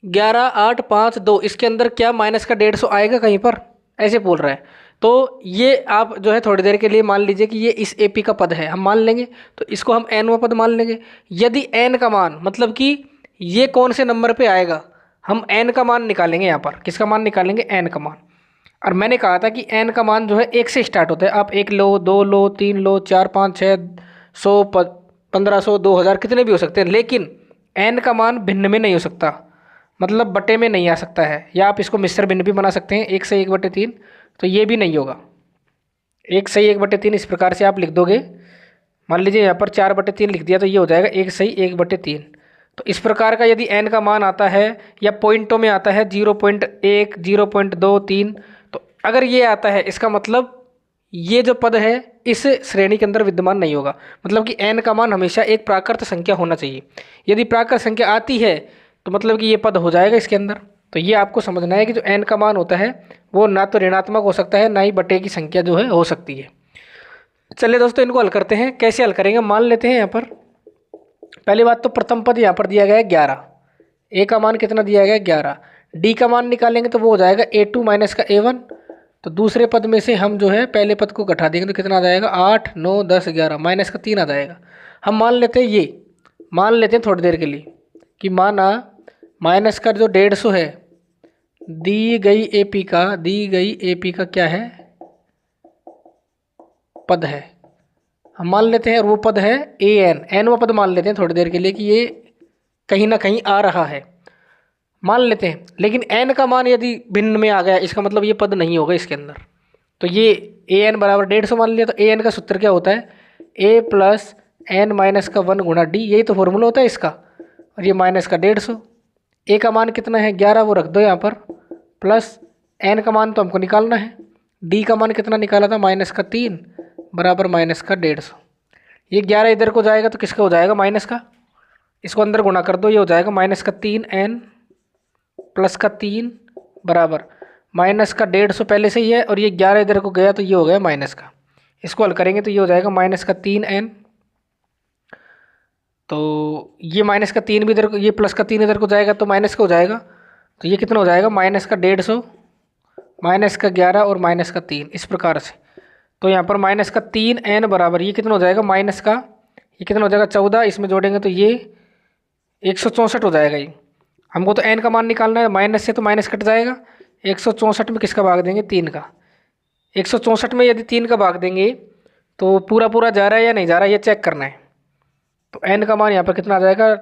11 8 5 2 इसके अंदर क्या माइनस का 150 आएगा कहीं पर, ऐसे बोल रहा है। तो ये आप जो है थोड़ी देर के लिए मान लीजिए कि ये इस AP का पद है, हम मान लेंगे तो इसको हम nवां पद मान लेंगे। यदि n का मान मतलब कि ये कौन से नंबर पे आएगा, हम n का मान निकालेंगे। यहाँ पर किसका मान निकालेंगे, n का मान। और मैंने कहा था कि n का मान जो है 1 से स्टार्ट होता है। आप 1 लो 2 लो 3 लो 4 5 6 100 1500 2000 कितने भी हो सकते हैं, लेकिन n का मान भिन्न में नहीं हो सकता, मतलब बटे में नहीं आ सकता है। या आप इसको मिश्र भिन्न भी बना सकते हैं, 1 से 1/3, तो ये भी नहीं होगा। 1 सही 1/3 इस प्रकार से आप लिख दोगे। मान लीजिए यहाँ पर 4/3 लिख दिया तो ये हो जाएगा 1 सही 1/3। तो इस प्रकार का यदि n का मान आता है या पॉइंटों में आता है 0.1 0.2 3, तो अगर ये आता है इसका मतलब ये जो पद है इस श्रेणी के अंदर विद्यमान नहीं होगा। मतलब कि n का मान हमेशा एक प्राकृत संख्या होना चाहिए। यदि प्राकृत संख्या आती है तो मतलब कि ये पद हो जाएगा इसके अंदर। तो ये आपको समझना है कि जो n का मान होता है वो ना तो ऋणात्मक हो सकता है ना ही बटे की संख्या जो है हो सकती है। चलिए दोस्तों इनको हल करते हैं। कैसे हल करेंगे, मान लेते हैं यहाँ पर पहली बात तो प्रथम पद यहाँ पर दिया गया है 11, a का मान कितना दिया गया है 11, d का मान निकालेंगे तो वो हो जाएगा a2 माइनस का a1। तो दूसरे पद में से हम जो है पहले पद को घटा देंगे तो कितना आ जाएगा 8 9 10 11 माइनस का 3 आ जाएगा। हम मान लेते हैं, ये मान लेते हैं थोड़ी देर के लिए कि माना माइनस का जो 150 है दी गई AP का क्या है पद है, हम मान लेते हैं। और वो पद है an वो पद मान लेते हैं थोड़ी देर के लिए कि ये कहीं ना कहीं आ रहा है, मान लेते हैं। लेकिन n का मान यदि भिन्न में आ गया इसका मतलब ये पद नहीं होगा इसके अंदर। तो ये an बराबर 150 मान लिया। तो an का सूत्र क्या होता है, a प्लस n माइनस का 1 गुणा d, यही तो फॉर्मूला होता है इसका। और ये माइनस का 150, a का मान कितना है 11 वो रख दो यहाँ पर, प्लस एन का मान तो हमको निकालना है। डी का मान कितना निकाला था, -3 बराबर -150। ये 11 इधर को जाएगा तो किसका हो जाएगा, माइनस का। इसको अंदर गुणा कर दो, ये हो जाएगा -3n + 3 बराबर -150 पहले से ही है, और ये 11 इधर को गया तो ये हो गया माइनस का। इसको हल करेंगे तो ये हो जाएगा -3n, तो ये -3 भी इधर को, ये +3 इधर को जाएगा तो माइनस का हो जाएगा। तो ये कितना हो जाएगा, -150 -11 और -3 इस प्रकार से। तो यहाँ पर -3n बराबर ये कितना हो जाएगा, माइनस का ये कितना हो जाएगा 14, इसमें जोड़ेंगे तो ये 164 हो जाएगा। ये हमको तो n का मान निकालना है, माइनस से तो माइनस कट जाएगा। 164 में किसका भाग देंगे, 3 का। 164 में यदि 3 का भाग देंगे तो पूरा पूरा जा रहा है या नहीं जा रहा है, ये चेक करना है। तो n का मान यहाँ पर कितना आ जाएगा,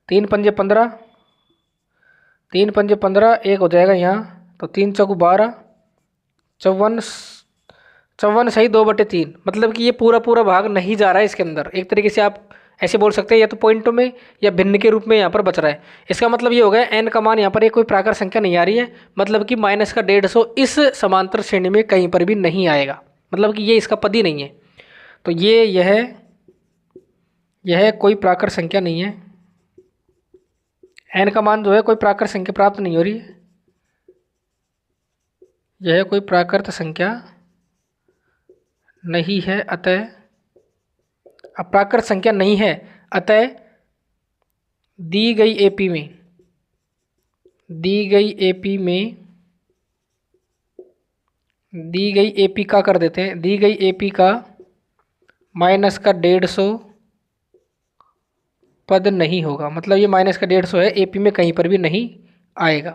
3 पंजे 15, 3 पंजे 15, एक हो जाएगा यहाँ, तो 3 चौक 12, 54 सही 2/3। मतलब कि ये पूरा पूरा भाग नहीं जा रहा है इसके अंदर। एक तरीके से आप ऐसे बोल सकते हैं, या तो पॉइंटों में या भिन्न के रूप में यहाँ पर बच रहा है। इसका मतलब ये हो गया n का मान यहाँ पर एक कोई प्राकृत संख्या नहीं आ रही है, मतलब कि -150 इस समांतर श्रेणी में कहीं पर भी नहीं आएगा, मतलब कि ये इसका पद ही नहीं है। तो ये यह कोई प्राकृत संख्या नहीं है। n का मान जो है कोई प्राकृत संख्या प्राप्त नहीं हो रही है, यह कोई प्राकृत संख्या नहीं है, अतः अप्राकृत संख्या नहीं है, अतः दी गई एपी का कर देते हैं, दी गई एपी का -150 पद नहीं होगा। मतलब ये -150 है, एपी में कहीं पर भी नहीं आएगा।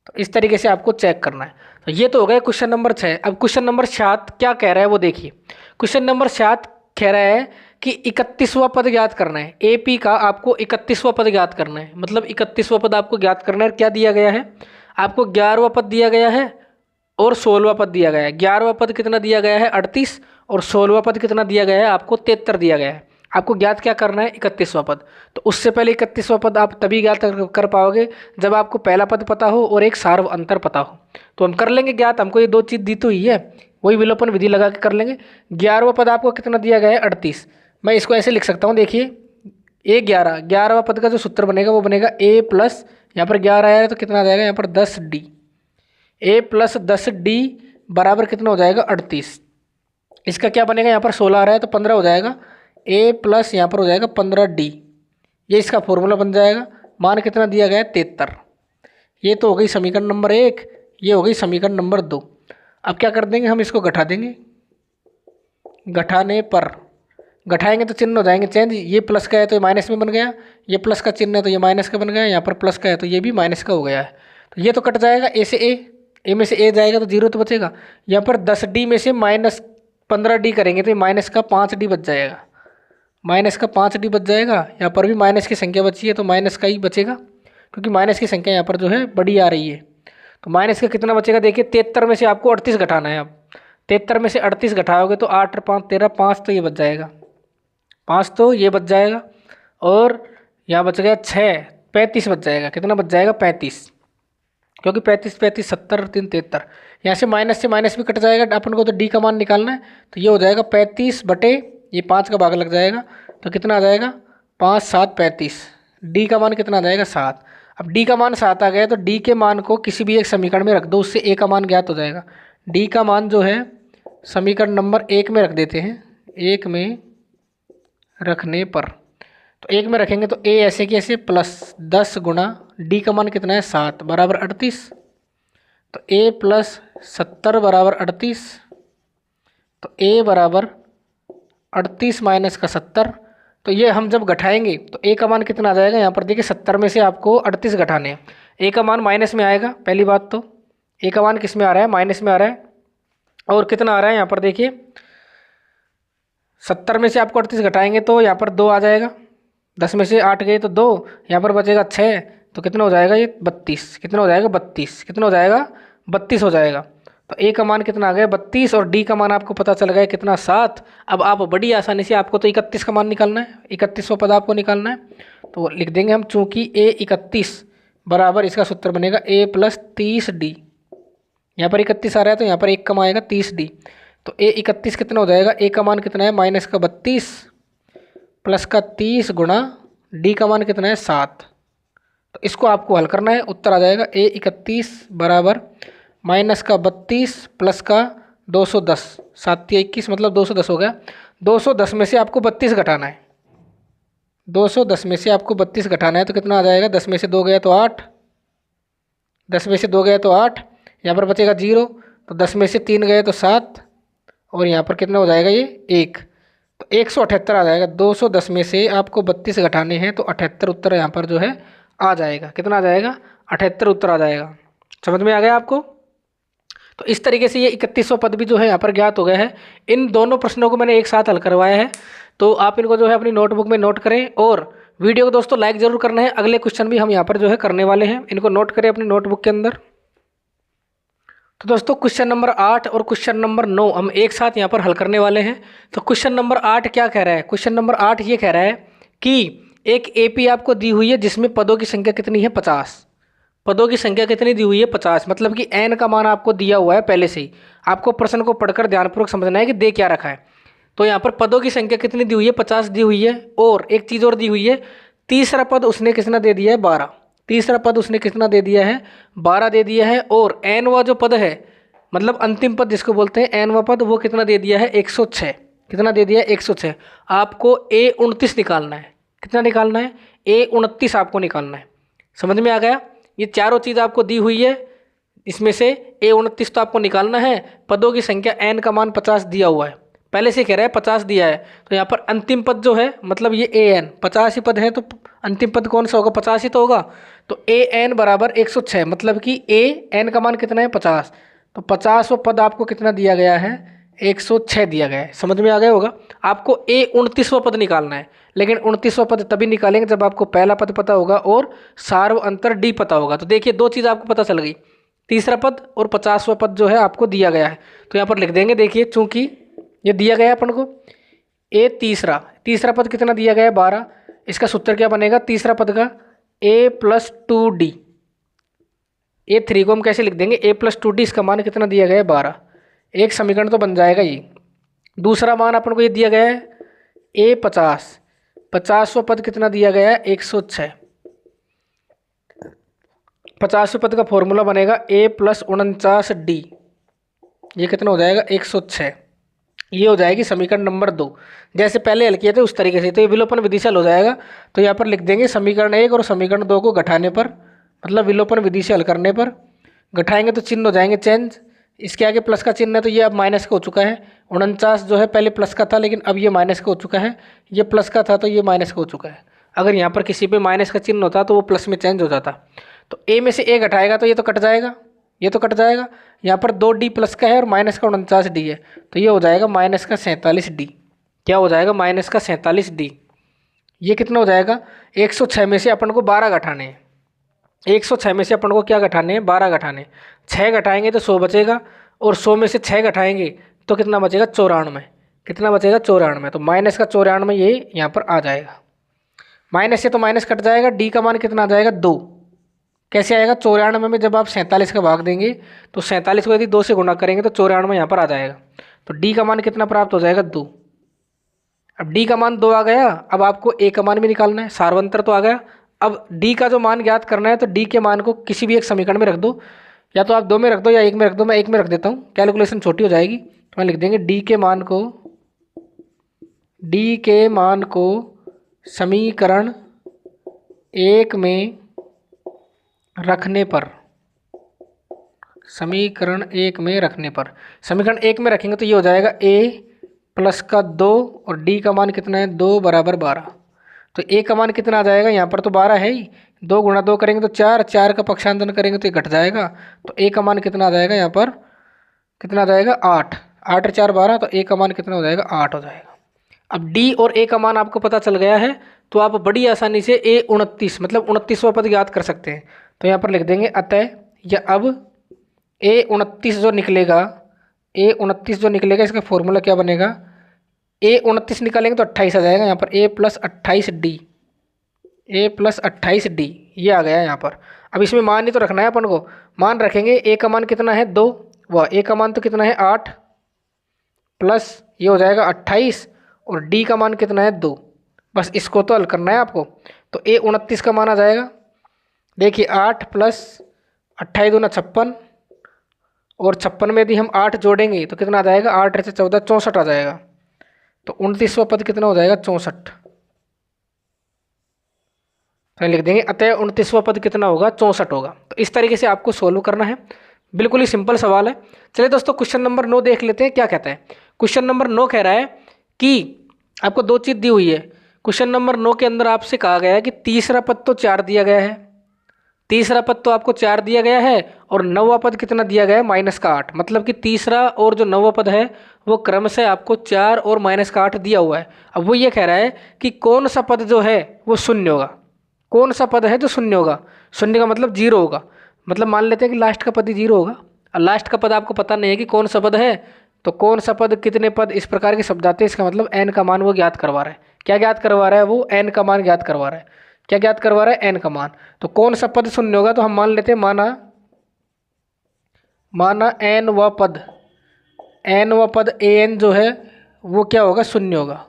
तो इस तरीके से आपको चेक करना है। तो ये तो हो गया क्वेश्चन नंबर 6। अब क्वेश्चन नंबर 7 क्या कह रहा है वो देखिए। क्वेश्चन नंबर 7 कह रहा है कि 31वां पद ज्ञात करना है। एपी का आपको 31वां पद ज्ञात करना है, मतलब 31वां पद आपको ज्ञात करना है। क्या दिया गया है आपको, 11वां पद दिया गया है और 16वां पद दिया गया है। 11वां पद कितना दिया गया है, 38, और 16वां पद कितना दिया गया है आपको, 73 दिया गया है। आपको ज्ञात क्या करना है, 31वां पद। तो उससे पहले 31वां पद आप तभी ज्ञात कर पाओगे जब आपको पहला पद पता हो और एक सार्व अंतर पता हो। तो हम कर लेंगे ज्ञात, हमको ये 2 चीज़ दी तो ही है, वही विलोपन विधि लगा के कर लेंगे। 11वां पद आपको कितना दिया गया है, 38। मैं इसको ऐसे लिख सकता हूँ, देखिए A11, 11वां पद का जो सूत्र बनेगा वो बनेगा A प्लस, यहाँ पर 11 आया है तो कितना आ जाएगा यहाँ पर 10D, A प्लस 10D बराबर कितना हो जाएगा 38। इसका क्या बनेगा, यहाँ पर 16 आ रहा है तो 15 हो जाएगा, A प्लस यहाँ पर हो जाएगा 15D, ये इसका फॉर्मूला बन जाएगा। मान कितना दिया गया है, 73। ये तो हो गई समीकरण नंबर 1, ये हो गई समीकरण नंबर 2। अब क्या कर देंगे, हम इसको घटा देंगे। घटाने पर, घटाएंगे तो चिन्ह हो जाएंगे चेंज। ये प्लस का है तो ये माइनस में बन गया, ये प्लस का चिन्ह है तो ये माइनस का बन गया, यहाँ पर प्लस का है तो ये भी माइनस का हो गया है। तो ये तो कट जाएगा, ए से ए में से ए जाएगा तो 0 तो बचेगा। यहाँ पर 10D में से -15D करेंगे तो ये माइनस का 5D बच जाएगा, माइनस का 5D बच जाएगा। यहाँ पर भी माइनस की संख्या बची है तो माइनस का ही बचेगा, क्योंकि माइनस की संख्या यहाँ पर जो है बड़ी आ रही है। तो माइनस का कितना बचेगा, देखिए 73 में से आपको 38 घटाना है। अब 73 में से 38 घटाओगे तो 8 और 5 13, 5 तो ये बच जाएगा, 5 तो ये बच जाएगा, और यहाँ बच गया 6, 35 बच जाएगा। कितना बच जाएगा, 35, क्योंकि 35 35 70 और 3 73। यहाँ से माइनस भी कट जाएगा, अपन को तो डी का मान निकालना है। तो ये हो जाएगा 35 बटे ये 5 का भाग लग जाएगा, तो कितना आ जाएगा 5 7 35। डी का मान कितना आ जाएगा 7। अब डी का मान 7 आ गया तो डी के मान को किसी भी एक समीकरण में रख दो, उससे ए का मान ज्ञात हो जाएगा। डी का मान जो है समीकरण नंबर 1 में रख देते हैं। 1 में रखने पर, तो 1 में रखेंगे तो ए ऐसे की ऐसे प्लस 10 गुणा डी का मान कितना है 7 बराबर 38। तो ए प्लस 70 बराबर 38, तो ए बराबर 38 माइनस का 70। तो ये हम जब घटाएंगे तो ए का मान कितना आ जाएगा, यहाँ पर देखिए 70 में से आपको 38 घटाने हैं। ए का मान माइनस में आएगा, पहली बात तो ए का मान किस में आ रहा है, माइनस में आ रहा है। और कितना आ रहा है यहाँ पर देखिए 70 में से आपको 38 घटाएंगे तो यहाँ पर 2 आ जाएगा, 10 में से 8 गए तो 2, यहाँ पर बचेगा 6, तो कितना हो जाएगा ये 32। कितना हो जाएगा 32, कितना हो जाएगा 32 हो जाएगा। तो ए का मान कितना आ गया 32, और डी का मान आपको पता चल गया कितना 7। अब आप बड़ी आसानी से, आपको तो 31 का मान निकालना है, 31वां पद आपको निकालना है। तो लिख देंगे हम, चूँकि ए 31 बराबर इसका सूत्र बनेगा A प्लस 30D। यहाँ पर 31 आ रहा है तो यहाँ पर 1 कम आएगा 30D। तो ए 31 कितना हो जाएगा, ए का मान कितना है माइनस का 32 प्लस का 30 गुणा डी का मान कितना है 7। तो इसको आपको हल करना है, उत्तर आ जाएगा ए 31 बराबर माइनस का 32 प्लस का 210, 7 21 मतलब 210 हो गया। 210 में से आपको 32 घटाना है, 210 में से आपको 32 घटाना है तो कितना आ जाएगा, 10 में से 2 गया तो 8, 10 में से 2 गया तो 8, यहाँ पर बचेगा 0, तो 10 में से 3 गए तो 7 और यहाँ पर कितना हो जाएगा ये 1, तो 178 आ जाएगा। 210 में से आपको 32 घटाने हैं तो 78 उत्तर यहाँ पर जो है आ जाएगा। कितना आ जाएगा, 78 उत्तर आ जाएगा। समझ में आ गया आपको। तो इस तरीके से ये 31वां पद भी जो है यहाँ पर ज्ञात हो गया है। इन दोनों प्रश्नों को मैंने एक साथ हल करवाया है, तो आप इनको जो है अपनी नोटबुक में नोट करें और वीडियो को दोस्तों लाइक ज़रूर करना है। अगले क्वेश्चन भी हम यहाँ पर जो है करने वाले हैं, इनको नोट करें अपनी नोटबुक के अंदर। तो दोस्तों क्वेश्चन नंबर 8 और क्वेश्चन नंबर 9 हम एक साथ यहाँ पर हल करने वाले हैं। तो क्वेश्चन नंबर 8 क्या कह रहा है, क्वेश्चन नंबर 8 ये कह रहा है कि एक एपी आपको दी हुई है जिसमें पदों की संख्या कितनी है 50। पदों की संख्या कितनी दी हुई है 50, मतलब कि एन का मान आपको दिया हुआ है पहले से ही। आपको प्रश्न को पढ़कर ध्यानपूर्वक समझना है कि दे क्या रखा है। तो यहाँ पर पदों की संख्या कितनी दी हुई है 50 दी हुई है, और एक चीज़ और दी हुई है, तीसरा पद उसने कितना दे दिया है 12। तीसरा पद उसने कितना दे दिया है 12 दे दिया है। और एनवा जो पद है मतलब अंतिम पद जिसको बोलते हैं एनवा पद, वो कितना दे दिया है 106। कितना दे दिया है 106। आपको A29 निकालना है। कितना निकालना है, A29 आपको निकालना है। समझ में आ गया। ये चारों चीज़ आपको दी हुई है, इसमें से A29 तो आपको निकालना है। पदों की संख्या n का मान 50 दिया हुआ है, पहले से कह रहा है 50 दिया है। तो यहाँ पर अंतिम पद जो है मतलब ये an 50 ही पद है, तो अंतिम पद कौन सा होगा 50 ही तो होगा। तो an बराबर 106, मतलब कि an का मान कितना है 50। तो 50वां पद आपको कितना दिया गया है 106 दिया गया है। समझ में आ गया होगा। आपको A29वां पद निकालना है, लेकिन 29वां पद तभी निकालेंगे जब आपको पहला पद पता होगा और सार्व अंतर डी पता होगा। तो देखिए दो चीज़ आपको पता चल गई, तीसरा पद और 50वां पद जो है आपको दिया गया है। तो यहाँ पर लिख देंगे, देखिए चूंकि ये दिया गया है अपन को ए तीसरा पद कितना दिया गया है 12। इसका सूत्र क्या बनेगा तीसरा पद का A+2D। A3 को हम कैसे लिख देंगे A+2D, इसका मान कितना दिया गया है 12। एक समीकरण तो बन जाएगा ये। दूसरा मान अपन को ये दिया गया है A50, 50वां पद कितना दिया गया है 106। 50वें पद का फॉर्मूला बनेगा A+49D। ये कितना हो जाएगा 106। ये हो जाएगी समीकरण नंबर 2। जैसे पहले हल किए थे उस तरीके से, तो ये विलोपन विधि से हल हो जाएगा। तो यहाँ पर लिख देंगे समीकरण 1 और समीकरण 2 को घटाने पर, मतलब विलोपन विधि से हल करने पर घटाएंगे तो चिन्ह हो जाएंगे चेंज। इसके आगे प्लस का चिन्ह है तो ये अब माइनस का हो चुका है। 49 जो है पहले प्लस का था लेकिन अब ये माइनस का हो चुका है। ये प्लस का था तो ये माइनस का हो चुका है। अगर यहाँ पर किसी पे माइनस का चिन्ह होता तो वो प्लस में चेंज हो जाता। तो ए में से ए घटाएगा तो ये तो कट जाएगा, ये तो कट जाएगा। यहाँ पर 2D प्लस का है और माइनस का 49D है, तो ये हो जाएगा माइनस का 47D। क्या हो जाएगा माइनस का 47D। ये कितना हो जाएगा 106 में से अपन को 12 घटाने हैं। 106 में से अपन को क्या घटाने हैं 12 घटाने। 6 घटाएंगे तो 100 बचेगा, और 100 में से 6 घटाएंगे तो कितना बचेगा 94। कितना बचेगा 94। तो माइनस का 94 ये यहाँ पर आ जाएगा। माइनस से तो माइनस कट जाएगा, डी का मान कितना आ जाएगा 2। कैसे आएगा 94 में जब आप 47 का भाग देंगे तो 47 को यदि 2 से गुणा करेंगे तो 94 यहाँ पर आ जाएगा। तो डी का मान कितना प्राप्त हो जाएगा 2। अब डी का मान 2 आ गया, अब आपको ए का मान भी निकालना है, सार्वंतर तो आ गया। अब डी का जो मान ज्ञात करना है तो डी के मान को किसी भी एक समीकरण में रख दो, या तो आप 2 में रख दो या 1 में रख दो। मैं 1 में रख देता हूँ, कैलकुलेशन छोटी हो जाएगी। तो मैं लिख देंगे डी के मान को समीकरण 1 में रखने पर, समीकरण 1 में रखने पर, समीकरण 1 में रखेंगे तो ये हो जाएगा A+2 और डी का मान कितना है 2 बराबर 12। तो ए का मान कितना आ जाएगा, यहाँ पर तो 12 है ही, 2 गुणा 2 करेंगे तो 4, 4 का पक्षांतरण करेंगे तो ये घट जाएगा। तो ए का मान कितना आ जाएगा, यहाँ पर कितना आ जाएगा 8, 8 और 4 12, तो ए का मान कितना हो जाएगा 8 हो जाएगा। अब डी और ए का मान आपको पता चल गया है तो आप बड़ी आसानी से A29 मतलब 29वां पद याद कर सकते हैं। तो यहाँ पर लिख देंगे अतः, या अब A29 जो निकलेगा, A29 जो निकलेगा इसका फॉर्मूला क्या बनेगा, A29 निकालेंगे तो 28 आ जाएगा। यहाँ पर A+28D, A+28D ये आ गया यहाँ पर। अब इसमें मान ही तो रखना है अपन को, मान रखेंगे ए का मान कितना है 2, वह ए का मान तो कितना है 8 प्लस ये हो जाएगा 28 और डी का मान कितना है 2। बस इसको तो हल करना है आपको। तो ए 29 का मान आ जाएगा, देखिए 8 प्लस 28 दूना 56 और 56 में यदि हम 8 जोड़ेंगे तो कितना आ जाएगा, 8 से 14 64 आ जाएगा। तो 29वां पद कितना हो जाएगा 64, तो लिख देंगे अतः 29वां पद कितना होगा 64 होगा। तो इस तरीके से आपको सोल्व करना है, बिल्कुल ही सिंपल सवाल है। चलिए दोस्तों क्वेश्चन नंबर 9 देख लेते हैं क्या कहता है। क्वेश्चन नंबर 9 कह रहा है कि आपको दो चीज़ दी हुई है। क्वेश्चन नंबर 9 के अंदर आपसे कहा गया है कि तीसरा पद तो 4 दिया गया है, तीसरा पद तो आपको 4 दिया गया है और नौवां पद कितना दिया गया है -8। मतलब कि तीसरा और जो नौवां पद है वो क्रमशः आपको 4 और -8 दिया हुआ है। अब वो ये कह रहा है कि कौन सा पद जो है वो शून्य होगा, कौन सा पद है जो शून्य होगा। शून्य का मतलब 0 होगा, मतलब मान लेते हैं कि लास्ट का पद ही 0 होगा और लास्ट का पद आपको पता नहीं है कि कौन सा पद है, तो कौन सा पद कितने पद इस प्रकार के शब्द आते हैं। इसका मतलब n का मान वो ज्ञात करवा रहा है। क्या ज्ञात करवा रहा है वो, n का मान ज्ञात करवा रहा है। क्या ज्ञात करवा रहा है, n का मान। तो कौन सा पद शून्य होगा, तो हम मान लेते हैं माना n व पद an जो है वो क्या होगा, शून्य होगा।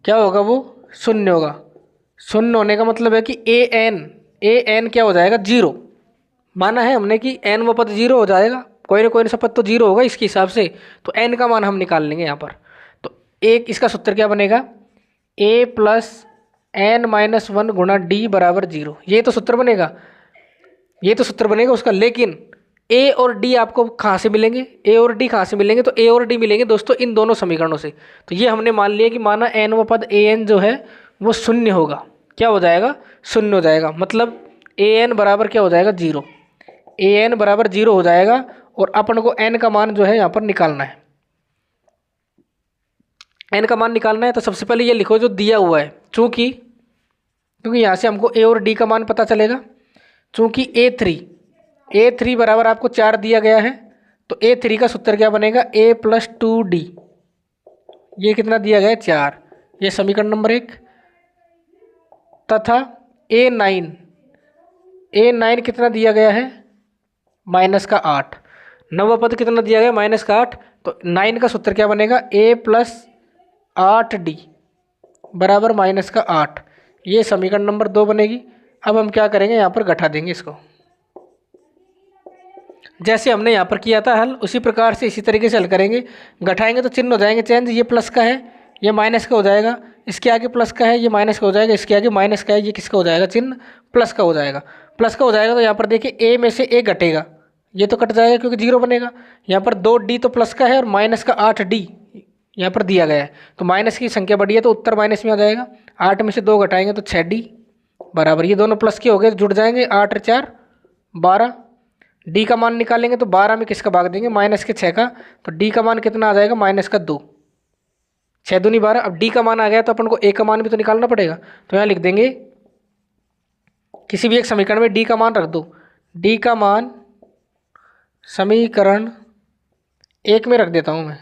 क्या होगा, वो शून्य होगा। शून्य होने का मतलब है कि an क्या हो जाएगा 0। माना है हमने कि n व पद 0 हो जाएगा, कोई ना कोई सा पद तो 0 होगा इसके हिसाब से। तो n का मान हम निकाल लेंगे यहाँ पर। तो एक इसका सूत्र क्या बनेगा, a प्लस n-1 गुणा डी बराबर 0। ये तो सूत्र बनेगा, ये तो सूत्र बनेगा उसका। लेकिन a और d आपको कहाँ से मिलेंगे, a और d कहाँ से मिलेंगे, तो a और d मिलेंगे दोस्तों इन दोनों समीकरणों से। तो ये हमने मान लिया कि माना n व पद an जो है वो शून्य होगा। क्या हो जाएगा, शून्य हो जाएगा। मतलब an बराबर क्या हो जाएगा 0, an बराबर 0 हो जाएगा। और अपन को n का मान जो है यहाँ पर निकालना है, n का मान निकालना है। तो सबसे पहले ये लिखो जो दिया हुआ है, क्योंकि यहाँ से हमको a और d का मान पता चलेगा। चूँकि a3 बराबर आपको 4 दिया गया है, तो a3 का सूत्र क्या बनेगा, a प्लस 2d। ये कितना दिया गया है 4, ये समीकरण नंबर 1। तथा a9 कितना दिया गया है -8। नौवां पद कितना दिया गया -8। तो 9 का सूत्र क्या बनेगा, a प्लस 8d बराबर -8। ये समीकरण नंबर 2 बनेगी। अब हम क्या करेंगे, यहाँ पर घटा देंगे इसको, जैसे हमने यहाँ पर किया था हल उसी प्रकार से इसी तरीके से हल करेंगे। घटाएंगे तो चिन्ह हो जाएंगे चेंज, ये प्लस का है ये माइनस का हो जाएगा, इसके आगे प्लस का है ये माइनस का हो जाएगा, इसके आगे माइनस का है ये किसका हो जाएगा, चिन्ह प्लस का हो जाएगा। प्लस का हो जाएगा तो यहाँ पर देखिए a में से a घटेगा, ये तो कट जाएगा क्योंकि 0 बनेगा। यहाँ पर 2d तो प्लस का है और माइनस का 8d यहाँ पर दिया गया है। तो माइनस की संख्या बढ़ी है तो उत्तर माइनस में आ जाएगा। 8 में से 2 घटाएंगे तो 6d बराबर, ये दोनों प्लस के हो गए जुड़ जाएंगे, 8 और 4 12। डी का मान निकालेंगे तो 12 में किसका भाग देंगे, माइनस के 6 का। तो डी का मान कितना आ जाएगा, -2, 6 दूनी 12। अब डी का मान आ गया तो अपन को ए का मान भी तो निकालना पड़ेगा। तो यहाँ लिख देंगे किसी भी एक समीकरण में डी का मान रख दो। डी का मान समीकरण 1 में रख देता हूँ मैं,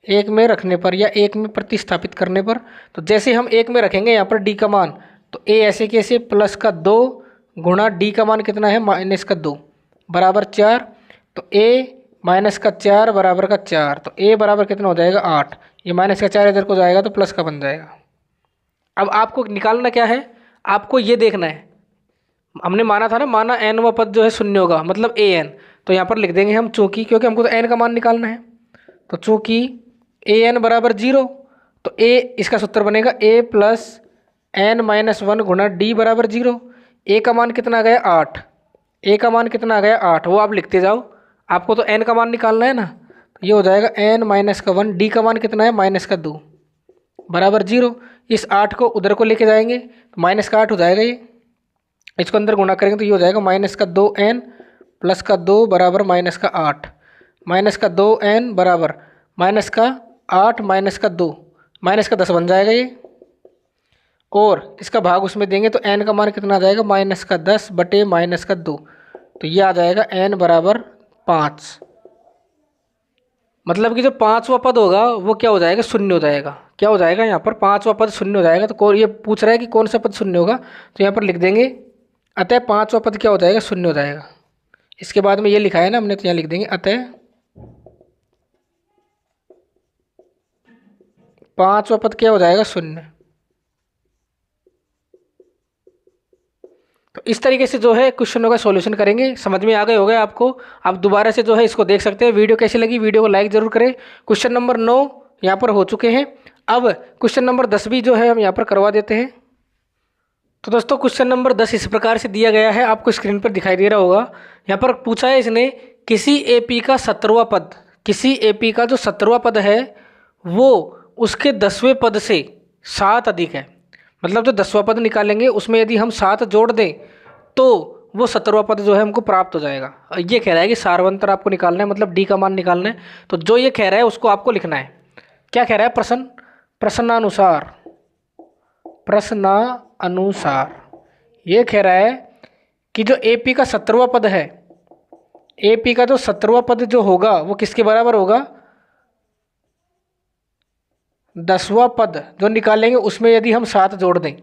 1 में रखने पर या 1 में प्रतिस्थापित करने पर, तो जैसे हम 1 में रखेंगे यहाँ पर डी का मान, तो ए ऐसे कैसे +2 गुणा डी का मान कितना है -2 बराबर 4। तो a -4 बराबर का 4, तो a बराबर कितना हो जाएगा 8। ये -4 इधर को जाएगा तो प्लस का बन जाएगा। अब आपको निकालना क्या है, आपको ये देखना है, हमने माना था ना, माना n व पद जो है शून्य होगा, मतलब an। तो यहाँ पर लिख देंगे हम चूँकि, क्योंकि हमको तो n का मान निकालना है। तो चूँकि an बराबर 0, तो a इसका सूत्र बनेगा a प्लस n-1 गुणा डी बराबर 0। a का मान कितना आ गया 8, a का मान कितना आ गया 8, वो आप लिखते जाओ, आपको तो n का मान निकालना है ना। तो ये हो जाएगा n-1, डी का मान कितना है -2 बराबर 0। इस 8 को उधर को लेके जाएंगे तो -8 हो जाएगा, ये इसको अंदर गुणा करेंगे तो ये हो जाएगा -2n + 2 बराबर -8, -2n बराबर -8 -2 -10 बन जाएगा ये। और इसका भाग उसमें देंगे तो n का मान कितना आ जाएगा -10 बटे -2। तो ये आ जाएगा n बराबर 5, मतलब कि जो पांचवा पद होगा वो क्या हो जाएगा, शून्य हो जाएगा। क्या हो जाएगा यहाँ पर, पांचवा पद शून्य हो जाएगा। तो ये पूछ रहा है कि कौन सा पद शून्य होगा, तो यहाँ पर लिख देंगे अतः पांचवा पद क्या हो जाएगा, शून्य हो जाएगा। इसके बाद में ये लिखा है ना हमने, तो यहाँ लिख देंगे अतः पांचवा पद क्या हो जाएगा, शून्य। तो इस तरीके से जो है क्वेश्चनों का सॉल्यूशन करेंगे। समझ में आ गए होगा आपको। आप दोबारा से जो है इसको देख सकते हैं। वीडियो कैसी लगी, वीडियो को लाइक जरूर करें। क्वेश्चन नंबर 9 यहाँ पर हो चुके हैं। अब क्वेश्चन नंबर 10 भी जो है हम यहाँ पर करवा देते हैं। तो दोस्तों क्वेश्चन नंबर 10 इस प्रकार से दिया गया है, आपको स्क्रीन पर दिखाई दे रहा होगा। यहाँ पर पूछा है इसने, किसी एपी का 17वां पद, किसी एपी का जो 17वां पद है वो उसके 10वें पद से 7 अधिक है। मतलब जो 10वां पद निकालेंगे उसमें यदि हम 7 जोड़ दें तो वो 17वां पद जो है हमको प्राप्त हो जाएगा। ये कह रहा है कि सार्वंतर आपको निकालना है, मतलब डी का मान निकालना है। तो जो ये कह रहा है उसको आपको लिखना है। क्या कह रहा है, प्रश्नानुसार, प्रश्नानुसार ये कह रहा है कि जो एपी का 17वां पद है, एपी का जो 17वां पद जो होगा वो किसके बराबर होगा, 10वां पद जो निकालेंगे उसमें यदि हम 7 जोड़ दें,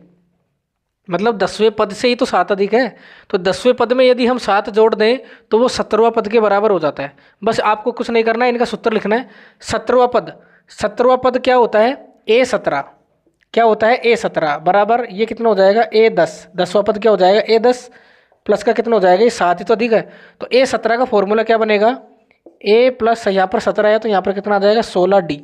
मतलब 10वें पद से ही तो 7 अधिक है, तो 10वें पद में यदि हम 7 जोड़ दें तो वो 17वां पद के बराबर हो जाता है। बस आपको कुछ नहीं करना है, इनका सूत्र लिखना है। 17वां पद, 17वां पद क्या होता है, A17, क्या होता है A17 बराबर ये कितना हो जाएगा, A10, 10वां पद क्या हो जाएगा A10 प्लस का कितना हो जाएगा, ये 7 ही तो अधिक है। तो A17 का फॉर्मूला क्या बनेगा, A प्लस यहाँ पर 17 है तो यहाँ पर कितना आ जाएगा 16D,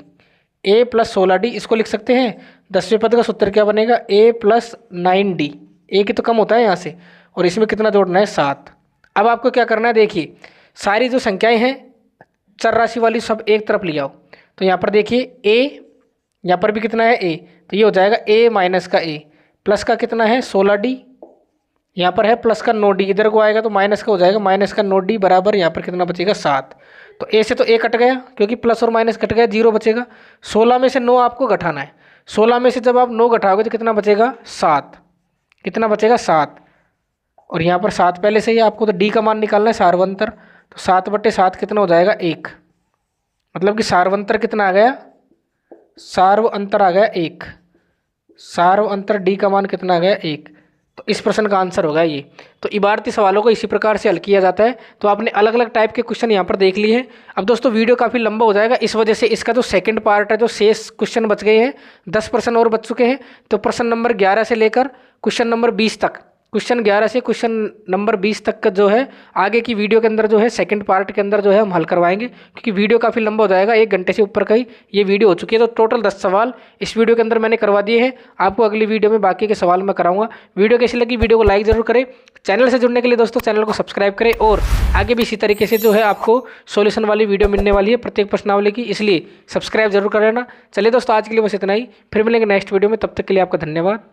A प्लस 16D इसको लिख सकते हैं। 10वें पद का सूत्र क्या बनेगा, A प्लस 9D, A की तो कम होता है यहाँ से, और इसमें कितना जोड़ना है 7। अब आपको क्या करना है, देखिए सारी जो संख्याएं हैं चर राशि वाली सब एक तरफ ले आओ। तो यहाँ पर देखिए A, यहाँ पर भी कितना है A, तो ये हो जाएगा A माइनस का A प्लस का कितना है 16D, यहाँ पर है प्लस का 9D, इधर को आएगा तो माइनस का हो जाएगा, माइनस का 9D बराबर यहाँ पर कितना बचेगा 7। तो A से तो A कट गया क्योंकि प्लस और माइनस कट गया, 0 बचेगा। 16 में से 9 आपको घटाना है। 16 में से जब आप 9 घटाओगे तो कितना बचेगा 7, कितना बचेगा 7। और यहाँ पर 7 पहले से ही, आपको तो D का मान निकालना है सार्वंतर। तो 7/7 कितना हो जाएगा 1, मतलब कि सार्वंतर कितना आ गया, सार्व अंतर आ गया 1, सार्व अंतर D का मान कितना आ गया 1। तो इस प्रश्न का आंसर होगा ये। तो इबारती सवालों को इसी प्रकार से हल किया जाता है। तो आपने अलग अलग टाइप के क्वेश्चन यहाँ पर देख लिए हैं। अब दोस्तों वीडियो काफ़ी लंबा हो जाएगा, इस वजह से इसका जो सेकंड पार्ट है, जो शेष क्वेश्चन बच गए हैं 10 प्रश्न और बच चुके हैं। तो प्रश्न नंबर 11 से लेकर क्वेश्चन नंबर 20 तक, क्वेश्चन 11 से क्वेश्चन नंबर 20 तक का जो है आगे की वीडियो के अंदर जो है सेकंड पार्ट के अंदर जो है हम हल करवाएंगे, क्योंकि वीडियो काफ़ी लंबा हो जाएगा, 1 घंटे से ऊपर का ही ये वीडियो हो चुकी है। तो टोटल 10 सवाल इस वीडियो के अंदर मैंने करवा दिए हैं। आपको अगली वीडियो में बाकी के सवाल मैं कराऊंगा। वीडियो कैसी लगी, वीडियो को लाइक जरूर करें। चैनल से जुड़ने के लिए दोस्तों चैनल को सब्सक्राइब करें, और आगे भी इसी तरीके से जो है आपको सॉल्यूशन वाली वीडियो मिलने वाली है प्रत्येक प्रश्नावली की, इसलिए सब्सक्राइब जरूर कर लेना। चलिए दोस्तों आज के लिए बस इतना ही, फिर मिलेंगे नेक्स्ट वीडियो में, तब तक के लिए आपका धन्यवाद।